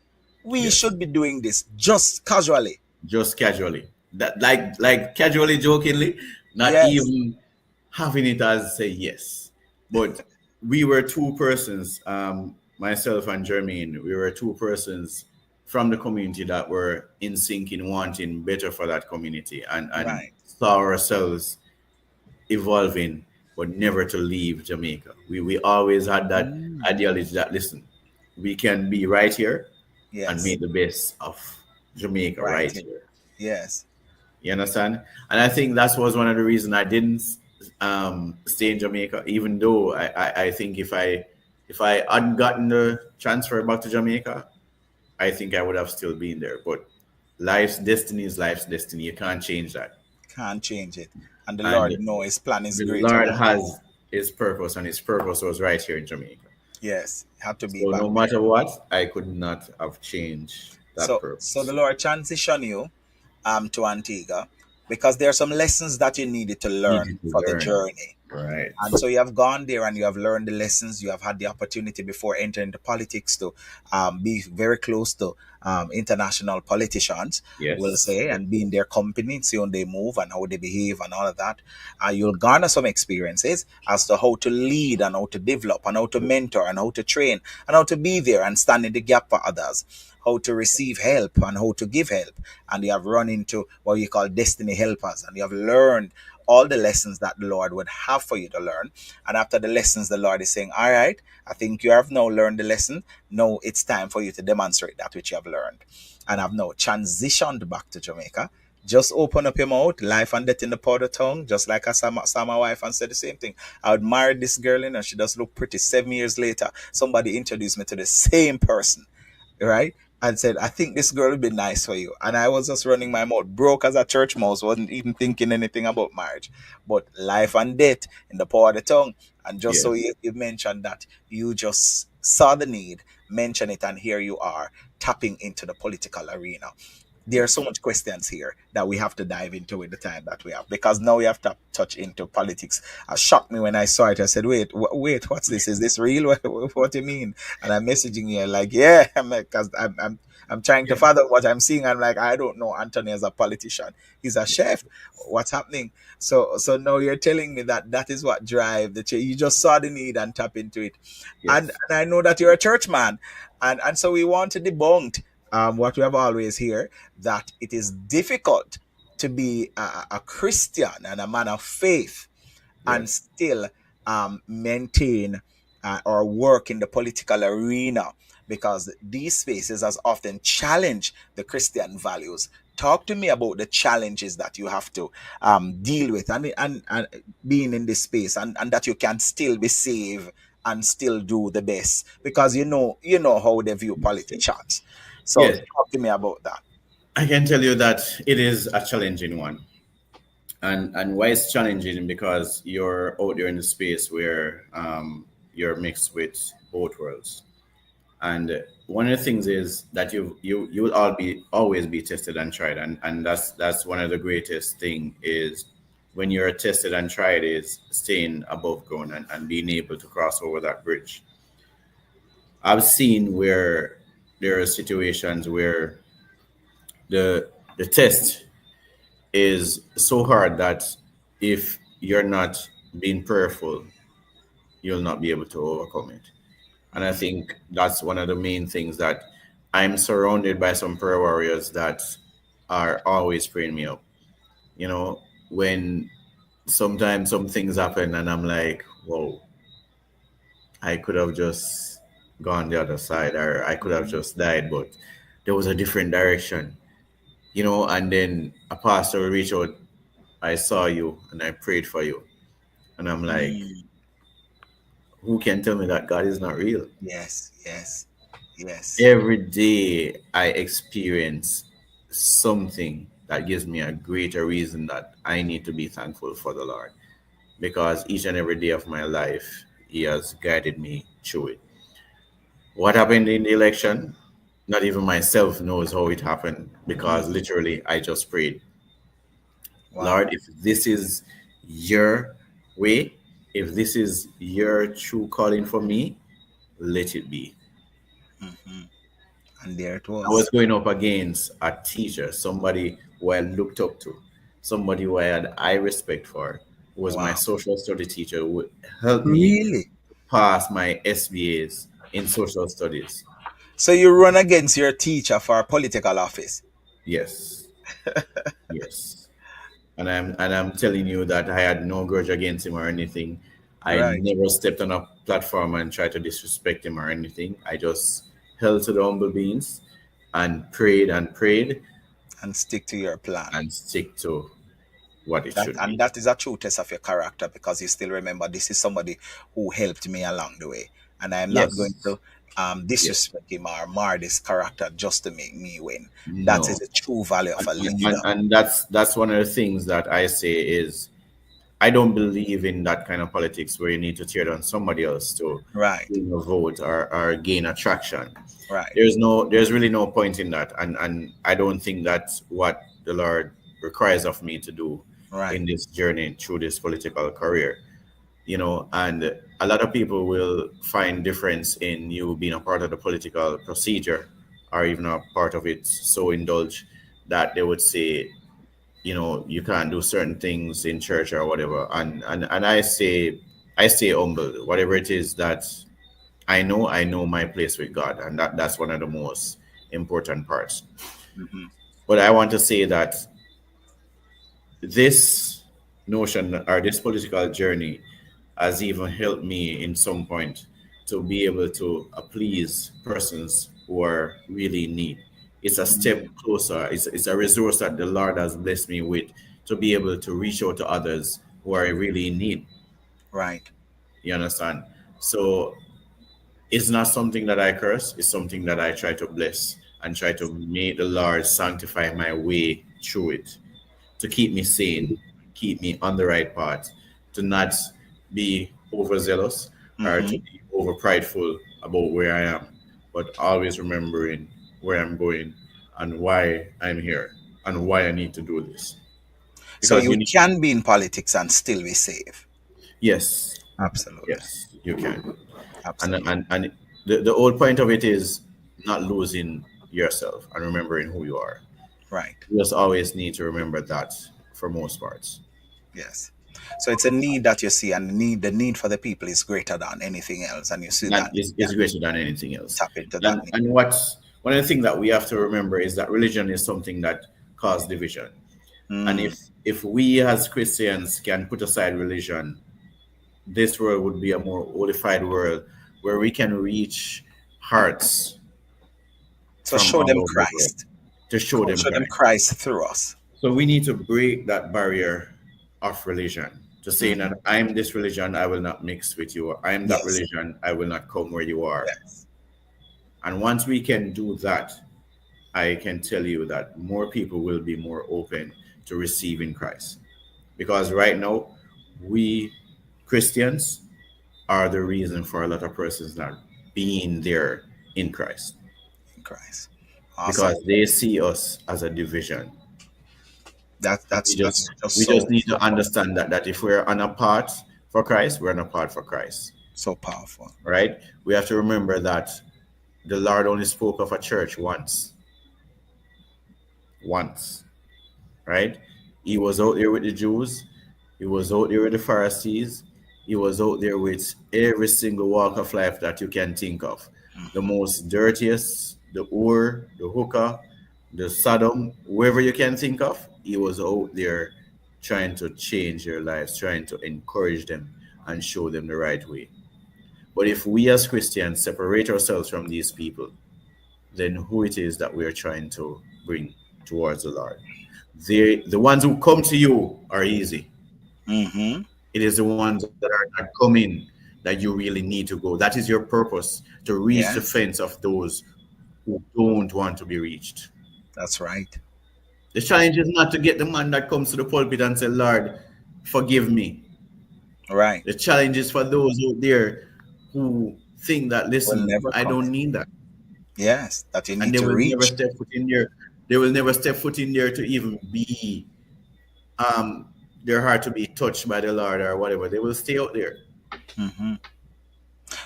We
Yes.
should be doing this just casually.
Just casually. That like casually jokingly, not
Yes.
even having it as say yes. But we were two persons, myself and Jermaine, we were two persons from the community that were in sync in wanting better for that community and
Right.
saw ourselves evolving, but never to leave Jamaica. We always had that
Mm.
ideology that listen, we can be right here and
Yes.
make the best of Jamaica
Right
right
here.
here.
Yes.
You understand? And I think that was one of the reasons I didn't stay in Jamaica, even though I think if I hadn't gotten the transfer back to Jamaica, I think I would have still been there. But life's destiny is life's destiny. You can't change that.
Can't change it. And the
And
Lord know his plan is
the
greater
Lord
than
has his purpose, and his purpose was right here in Jamaica.
yes. Have to be
So
back
no
there.
matter what, I could not have changed that
So the
purpose.
Lord transition you to Antigua because there are some lessons that you needed to learn
Needed to
for the
learn.
journey.
Right.
And so you have gone there and you have learned the lessons. You have had the opportunity before entering the politics to be very close to international politicians, we'll
Yes.
say,
Yes.
and be in their company, see how they move and how they behave and all of that. You'll garner some experiences as to how to lead and how to develop and how to mentor and how to train and how to be there and stand in the gap for others, how to receive help and how to give help. And you have run into what you call destiny helpers and you have learned all the lessons that the Lord would have for you to learn. And after the lessons, the Lord is saying, all right, I think you have now learned the lesson. Now it's time for you to demonstrate that which you have learned. And I've now transitioned back to Jamaica. Just open up your mouth, life and death in the powder tongue, just like I saw my wife and said the same thing. I would marry this girl and she does look pretty. 7 years later, somebody introduced me to the same person, right? And said, I think this girl would be nice for you. And I was just running my mouth, broke as a church mouse, wasn't even thinking anything about marriage. But life and death in the power of the tongue. And just so
Yes.
you mentioned that you just saw the need, mention it, and here you are tapping into the political arena. There are so
Yes.
much questions here that we have to dive into with the time that we have because now we have to touch into politics. It shocked me when I saw it. I said, wait, what's this? Is this real? What do you mean? And I'm messaging you like, yeah, because I'm trying to
Yeah.
fathom what I'm seeing. I'm like, I don't know Anthony as a politician. He's a chef. What's happening? So now you're telling me that that is what drive the change. You just saw the need and tap into it.
Yes.
And I know that you're a church man. And so we want to debunk what we have always heard, that it is difficult to be a Christian and a man of faith and
Yes.
still maintain or work in the political arena because these spaces has often challenged the Christian values. Talk to me about the challenges that you have to deal with and being in this space and that you can still be saved and still do the best because you know how they view politicians. So
Yes,
talk to me about that.
I can tell you that it is a challenging one. And why it's challenging because you're out there in the space where you're mixed with both worlds. And one of the things is that you will all be always be tested and tried, and that's one of the greatest thing is when you're tested and tried is staying above ground and being able to cross over that bridge. I've seen where there are situations where the test is so hard that if you're not being prayerful, you'll not be able to overcome it. And I
Mhm.
think that's one of the main things that I'm surrounded by some prayer warriors that are always praying me up. You know, when sometimes some things happen and I'm like, whoa, I could have just gone the other side or I could have
Mhm.
just died, but there was a different direction, and then a pastor will reach out, I saw you and I prayed for you. And I'm like,
Mm.
who can tell me that God is not real?
Yes, yes, yes.
Every day I experience something that gives me a greater reason that I need to be thankful for the Lord because each and every day of my life, He has guided me through it. What happened in the election? Not even myself knows how it happened because
Mhm.
literally I just prayed,
Wow.
Lord, if this is your way, if this is your true calling for me, let it be.
Hmm. And there it
I was
was.
going up against a teacher, somebody who I looked up to, somebody who I had high respect for, who was my
Wow.
social study teacher, who helped me
Really?
pass my SBAs in social studies.
So you run against your teacher for a political office?
Yes, yes. And I'm telling you that I had no grudge against him or anything. I
Right.
never stepped on a platform and tried to disrespect him or anything. I just held to the humble beings and prayed
And stick to your plan.
and stick to what it
That
should
and
be.
that is a true test of your character because you still remember this is somebody who helped me along the way, and I am not going
Yes.
to
Yes.
disrespect him or mar this character just to make me win. That is
No.
the true value of
And,
a
and, and
leader.
and that's one of the things that I say is I don't believe in that kind of politics where you need to tear down somebody else to
Right.
gain a vote or gain attraction.
Right.
There's really no point in that. And I don't think that's what the Lord requires of me to do
Right.
in this journey through this political career. And a lot of people will find difference in you being a part of the political procedure or even a part of it so indulged that they would say, you can't do certain things in church or whatever. And I stay humble. Whatever it is that I know my place with God, and that's one of the most important parts.
Hmm.
But I want to say that this notion or this political journey has even helped me in some point to be able to please persons who are really in need. It's a step closer. It's a resource that the Lord has blessed me with to be able to reach out to others who are really in need.
Right.
You understand? So it's not something that I curse. It's something that I try to bless and try to make the Lord sanctify my way through it to keep me sane, keep me on the right path, to not be overzealous or to
Hmm.
be over prideful about where I am, but always remembering where I'm going and why I'm here and why I need to do this.
So
Because
you
you need,
can be in politics and still be safe.
yes,
Absolutely.
yes, you can.
Absolutely.
And the whole point of it is not losing yourself and remembering who you are.
Right.
You just always need to remember that for most parts.
Yes. So it's a need that you see, and the need for the people is greater than anything else, and you see
That
that you
is
can
greater than anything else.
tap into that
And
need.
and what's one of the things that we have to remember is that religion is something that causes division. And
Mm.
if we as Christians can put aside religion, this world would be a more unified world where we can reach hearts
So
from
show
all
them
over the world
Christ.
to show them
Show them
Christ.
Christ through us.
So we need to break that barrier of religion. to saying
Hmm.
that I'm this religion, I will not mix with you, or I'm that
Yes.
religion, I will not come where you are.
Yes.
And once we can do that, I can tell you that more people will be more open to receiving Christ. Because right now, we Christians are the reason for a lot of persons not being there in Christ,
In Christ. Awesome.
because they see us as a division.
That
And
that's that's just
we just
so
need
so
to understand that if we're on a path for Christ, we're on a path for Christ.
so powerful.
Right? We have to remember that the Lord only spoke of a church once. Once. Right? He was out there with the Jews, he was out there with the Pharisees, he was out there with every single walk of life that you can think of. The
Hmm.
most dirtiest, the Ur, the hookah, the Sodom, whoever you can think of, he was out there trying to change their lives, trying to encourage them and show them the right way. But if we as Christians separate ourselves from these people, then who it is that we are trying to bring towards the Lord? The ones who come to you are easy.
Hmm.
It is the ones that are not coming that you really need to go. That is your purpose, to reach the
Yes,
fence of those who don't want to be reached.
that's right.
The challenge is not to get the man that comes to the pulpit and say, Lord, forgive me.
Right.
The challenge is for those out there who think that,
Will
listen,
never
I
come
don't
in.
need that.
Yes, that you
And
need
they
to
will never
reach.
step foot in there. They will never step foot in there to even be um their heart to be touched by the Lord or whatever. They will stay out there,
Hmm.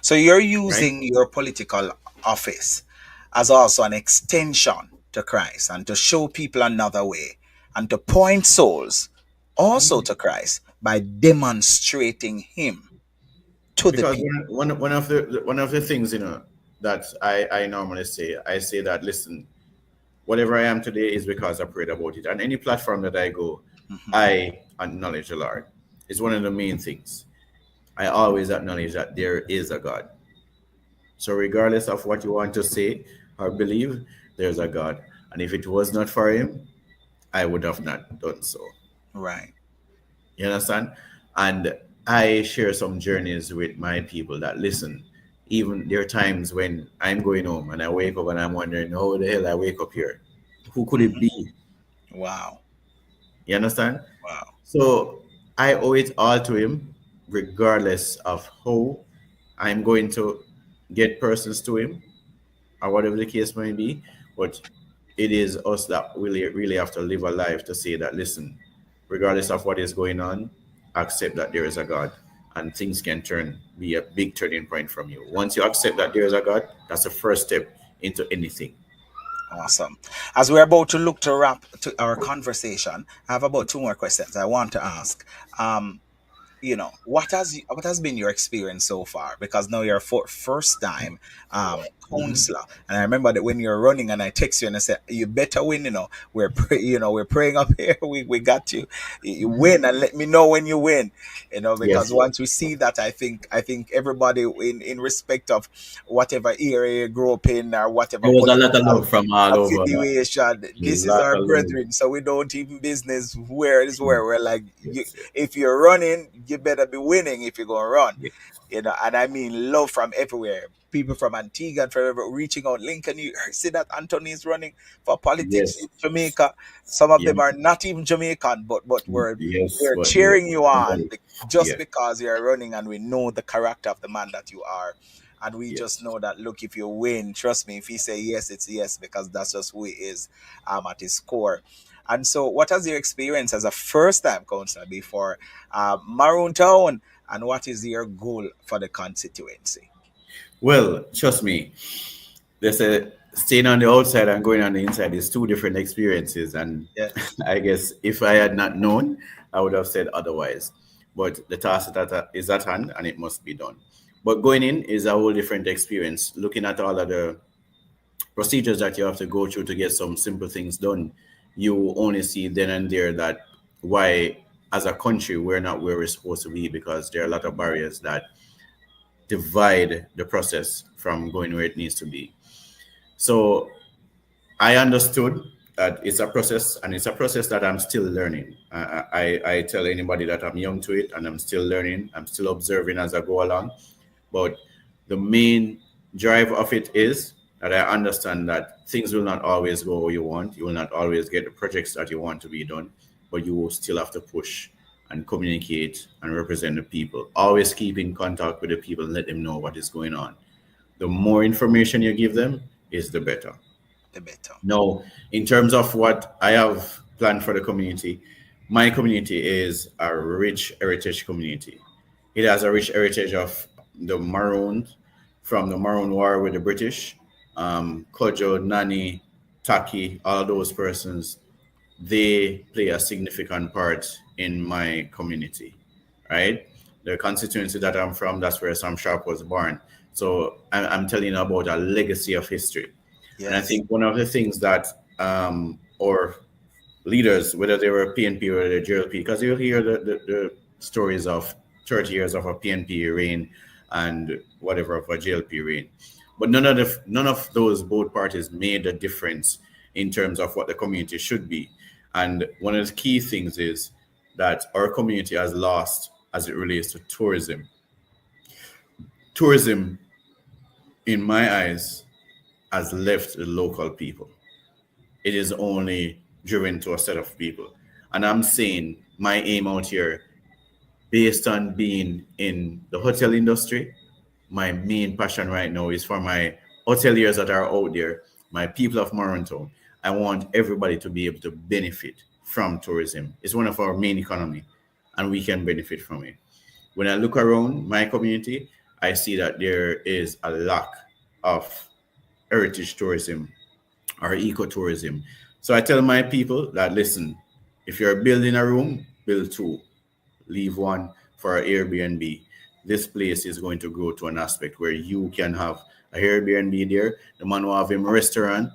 So you're
right?
using your political office as also an extension to Christ and to show people another way and to point souls also to Christ by demonstrating Him to the
Because
people.
one of the things, that I normally say, I say that, listen, whatever I am today is because I prayed about it. And any platform that I go,
Hmm.
I acknowledge the Lord. It's one of the main things. I always acknowledge that there is a God. So regardless of what you want to say or believe, there's a God. And if it was not for him, I would have not done so.
Right.
You understand? And I share some journeys with my people that listen. Even there are times when I'm going home and I wake up and I'm wondering, how the hell I wake up here? Who could it
Hmm.
be?
Wow.
You understand?
Wow.
So I owe it all to him, regardless of how I'm going to get persons to him or whatever the case may be. But it is us that really have to live a life to say that, listen, regardless of what is going on, accept that there is a God, and things can be a big turning point from you. Once you accept that there is a God, that's the first step into anything.
Awesome. As we're about to look to wrap to our conversation, I have about two more questions I want to ask. Um, what has been your experience so far, because now you're first time counselor, and I remember that when you're running and I text you and I said you better win, we're praying up here, we got you. You win and let me know when you win, because
Yes.
once we see that, I think everybody in respect of whatever area you grew up in or whatever
There was a
political
lot of love from all over.
affiliation,
A
this is
lot
our
of love.
brethren, so we don't even business where it is, where we're like,
Yes.
if you're running, you better be winning if you're gonna run.
Yes.
And I mean love from everywhere. People from Antigua and forever reaching out. Lincoln, you see that Anthony is running for politics in
Yes.
Jamaica. Some of
Yeah.
them are not even Jamaican, but
Yes.
we're
But
cheering you on,
yeah.
just because you're running, and we know the character of the man that you are. And we just
Yes.
know that, look, if you win, trust me, if he say yes, it's yes, because that's just who he is at his core. And so, what has your experience as a first time counselor before Maroon Town, and what is your goal for the constituency?
Well, trust me, there's a staying on the outside and going on the inside is two different experiences. And
Yes.
I guess if I had not known, I would have said otherwise. But the task that is at hand and it must be done. But going in is a whole different experience. Looking at all of the procedures that you have to go through to get some simple things done, you only see then and there that why, as a country, we're not where we're supposed to be, because there are a lot of barriers that divide the process from going where it needs to be. So I understood that it's a process, and it's a process that I'm still learning. I tell anybody that I'm young to it and I'm still learning, I'm still observing as I go along. But the main drive of it is that I understand that things will not always go where you want. You will not always get the projects that you want to be done, but you will still have to push and communicate and represent the people. Always keep in contact with the people and let them know what is going on. The more information you give them is the better.
The better.
Now, in terms of what I have planned for the community, my community is a rich heritage community. It has a rich heritage of the Maroon, from the Maroon War with the British, Kojo, Nani, Taki, all those persons, they play a significant part in my community, right? The constituency that I'm from, that's where Sam Sharp was born. So I'm telling you about a legacy of history. And I
Yes.
think one of the things that our leaders, whether they were PNP or the JLP, because you'll hear the stories of 30 years of a PNP reign and whatever of a JLP reign. But none of those both parties made a difference in terms of what the community should be. And one of the key things is that our community has lost as it relates to tourism. Tourism, in my eyes, has left the local people. It is only driven to a set of people. And I'm saying my aim out here, based on being in the hotel industry, my main passion right now is for my hoteliers that are out there, my people of Moronto. I want everybody to be able to benefit from tourism. It's one of our main economy, and we can benefit from it. When I look around my community, I see that there is a lack of heritage tourism or ecotourism. So I tell my people that, listen, if you're building a room, build two, leave one for Airbnb. This place is going to grow to an aspect where you can have a Airbnb there. The man who have him restaurant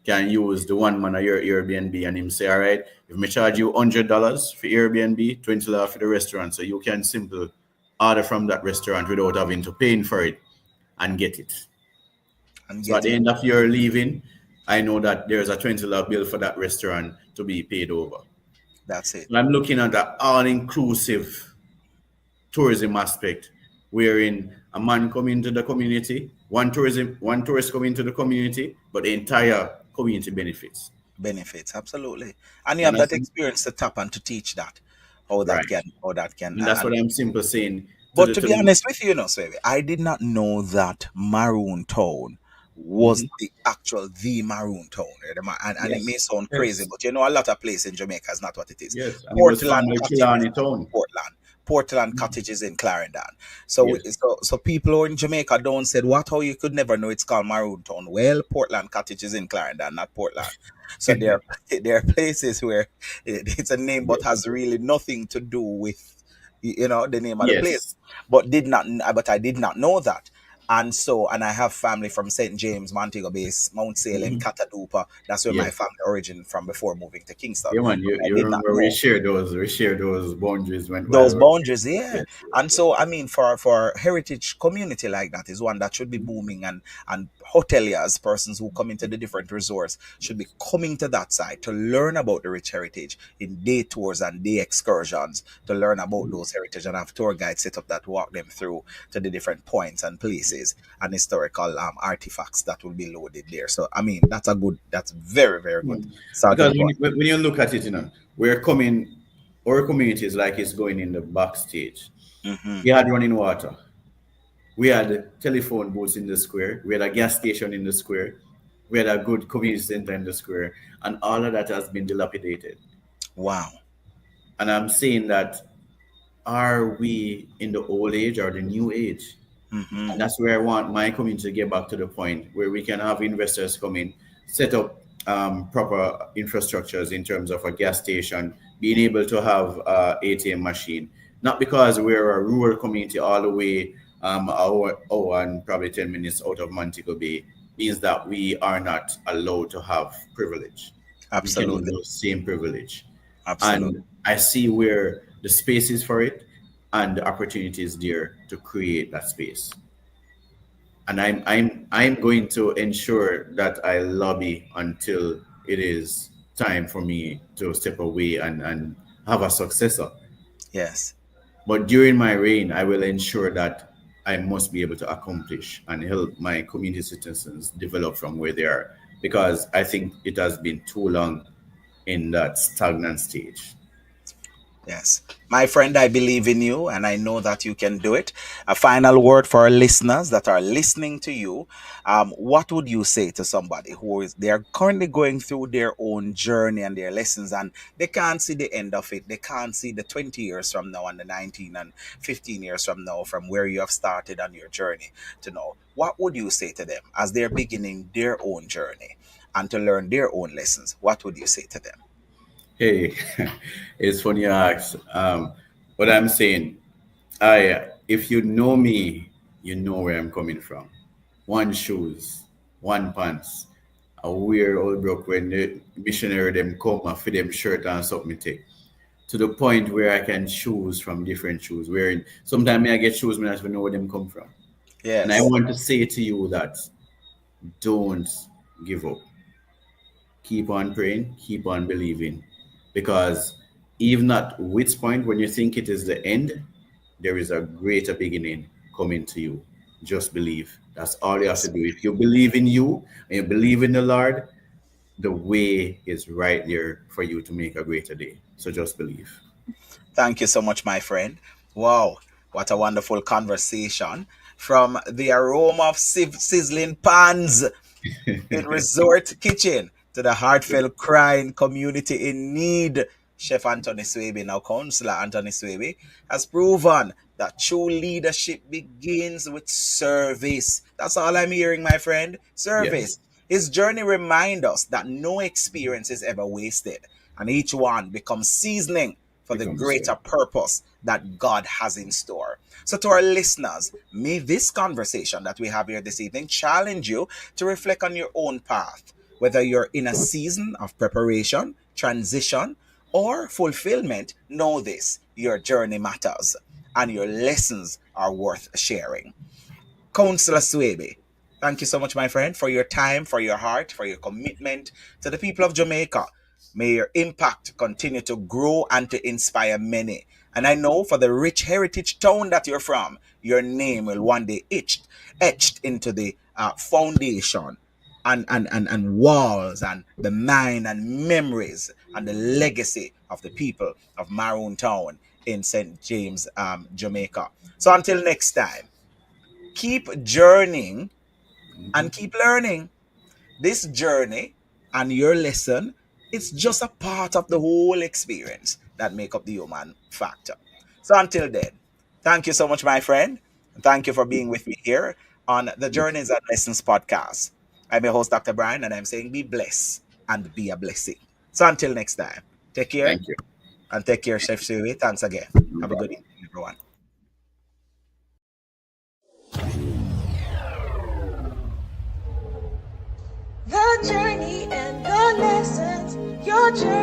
can use the one man of your Airbnb and him say, all right, if me charge you $100 for Airbnb, $20 for the restaurant, so you can simply order from that restaurant without having to pay for it and get it.
And
So at
get
the
it.
end of your leaving, I know that there's a $20 bill for that restaurant to be paid over.
That's it.
So I'm looking at the all-inclusive tourism aspect, wherein a man come into the community, one tourist come into the community, but the entire community benefits.
Benefits. Absolutely. And you
You
have that
understand?
experience to tap and to teach that.
Right.
How that can
And that's what I'm simply saying to
but
the
to
to
be
the
honest with you, Swaby, I did not know that Maroon Town was
Mhm.
the Maroon Town. And it may
Yes.
sound crazy,
Yes.
but you know, a lot of places in Jamaica is not what it is.
Yes. And it was
Portland
formerly
Cottages
Killarney Town.
Portland. Portland Cottages in Clarendon.
Yes.
So people who are in Jamaica don't said, what, how you could never know it's called Maroon Town? Well, Portland Cottages in Clarendon, not Portland. So there, there are places where it's a name but
Yes.
has really nothing to do with the name of the place,
Yes.
but I did not know that. And I have family from St. James, Montego Bay, Mount Salem,
Mhm.
Catadupa. That's where my
Yes.
family origin from before moving to Kingston.
Yeah, man.
But I
You
did not
remember
know
we share those boundaries when while
those
we were
boundaries, yeah.
yes, yes,
And
yes.
so I mean, for a heritage community like that is one that should be booming, and hoteliers, persons who come into the different resorts, should be coming to that side to learn about the rich heritage in day tours and day excursions, to learn about those heritage, and have tour guides set up that walk them through to the different points and places and historical artifacts that will be loaded there. So I mean, that's very, very good
Because
starting point.
when you look at it, we're coming, our community is like it's going in the backstage.
Hmm.
We had running water. We had telephone booths in the square. We had a gas station in the square. We had a good community center in the square. And all of that has been dilapidated.
Wow.
And I'm saying that, are we in the old age or the new age?
Hmm.
And that's where I want my community to get back to the point where we can have investors come in, set up proper infrastructures in terms of a gas station, being able to have ATM machine. Not because we're a rural community all the way hour and probably 10 minutes out of Montego Bay, means that we are not allowed to have privilege. We can
Absolutely.
use the same privilege.
Absolutely.
And I see where the space is for it and the opportunity is there to create that space. And I'm going to ensure that I lobby until it is time for me to step away and have a successor.
Yes.
But during my reign, I will ensure that I must be able to accomplish and help my community citizens develop from where they are, because I think it has been too long in that stagnant stage.
Yes. My friend, I believe in you and I know that you can do it. A final word for our listeners that are listening to you. What would you say to somebody who is they are currently going through their own journey and their lessons and they can't see the end of it. They can't see the 20 years from now and the 19 and 15 years from now from where you have started on your journey to know. What would you say to them as they're beginning their own journey and to learn their own lessons? What would you say to them?
Hey, it's funny you ask. What I'm saying, if you know me, you know where I'm coming from. One shoes, one pants. I wear all broke when the missionary them come and fit them shirt and something take. To the point where I can choose from different shoes. Wearing sometimes I get shoes when I don't even know where them come from. And I
Yes.
want to say to you that don't give up. Keep on praying, keep on believing. Because even at which point when you think it is the end, there is a greater beginning coming to you. Just believe. That's all you have to
Yes.
do. If you believe in you and you believe in the Lord, the way is right there for you to make a greater day. So just believe.
Thank you so much, my friend. Wow, what a wonderful conversation. From the aroma of sizzling pans in Resort Kitchen to the heartfelt crying community in need. Chef Anthony Swaby, now Councilor Anthony Swaby, has proven that true leadership begins with service. That's all I'm hearing, my friend.
Yes,
Service. His journey reminds us that no experience is ever wasted, and each one becomes seasoning for the
becomes so.
greater purpose that God has in store. So, to our listeners, may this conversation that we have here this evening challenge you to reflect on your own path, whether you're in a season of preparation, transition, or fulfillment. Know this: your journey matters and your lessons are worth sharing. Councillor Swaby, thank you so much, my friend, for your time, for your heart, for your commitment to the people of Jamaica. May your impact continue to grow and to inspire many. And I know for the rich heritage town that you're from, your name will one day etched into the foundation and walls and the mind and memories and the legacy of the people of Maroon Town in St. James, Jamaica. So until next time, keep journeying and keep learning. This journey and your lesson, it's just a part of the whole experience that make up the human factor. So until then, thank you so much, my friend. Thank you for being with me here on the Journeys and Lessons podcast. I'm your host, Dr. Bryan, and I'm saying be blessed and be a blessing. So until next time, take care
Thank you.
and take care, Chef Sui. Thanks again.
No
Have a good
problem.
evening, everyone.
The journey and the lessons, your journey.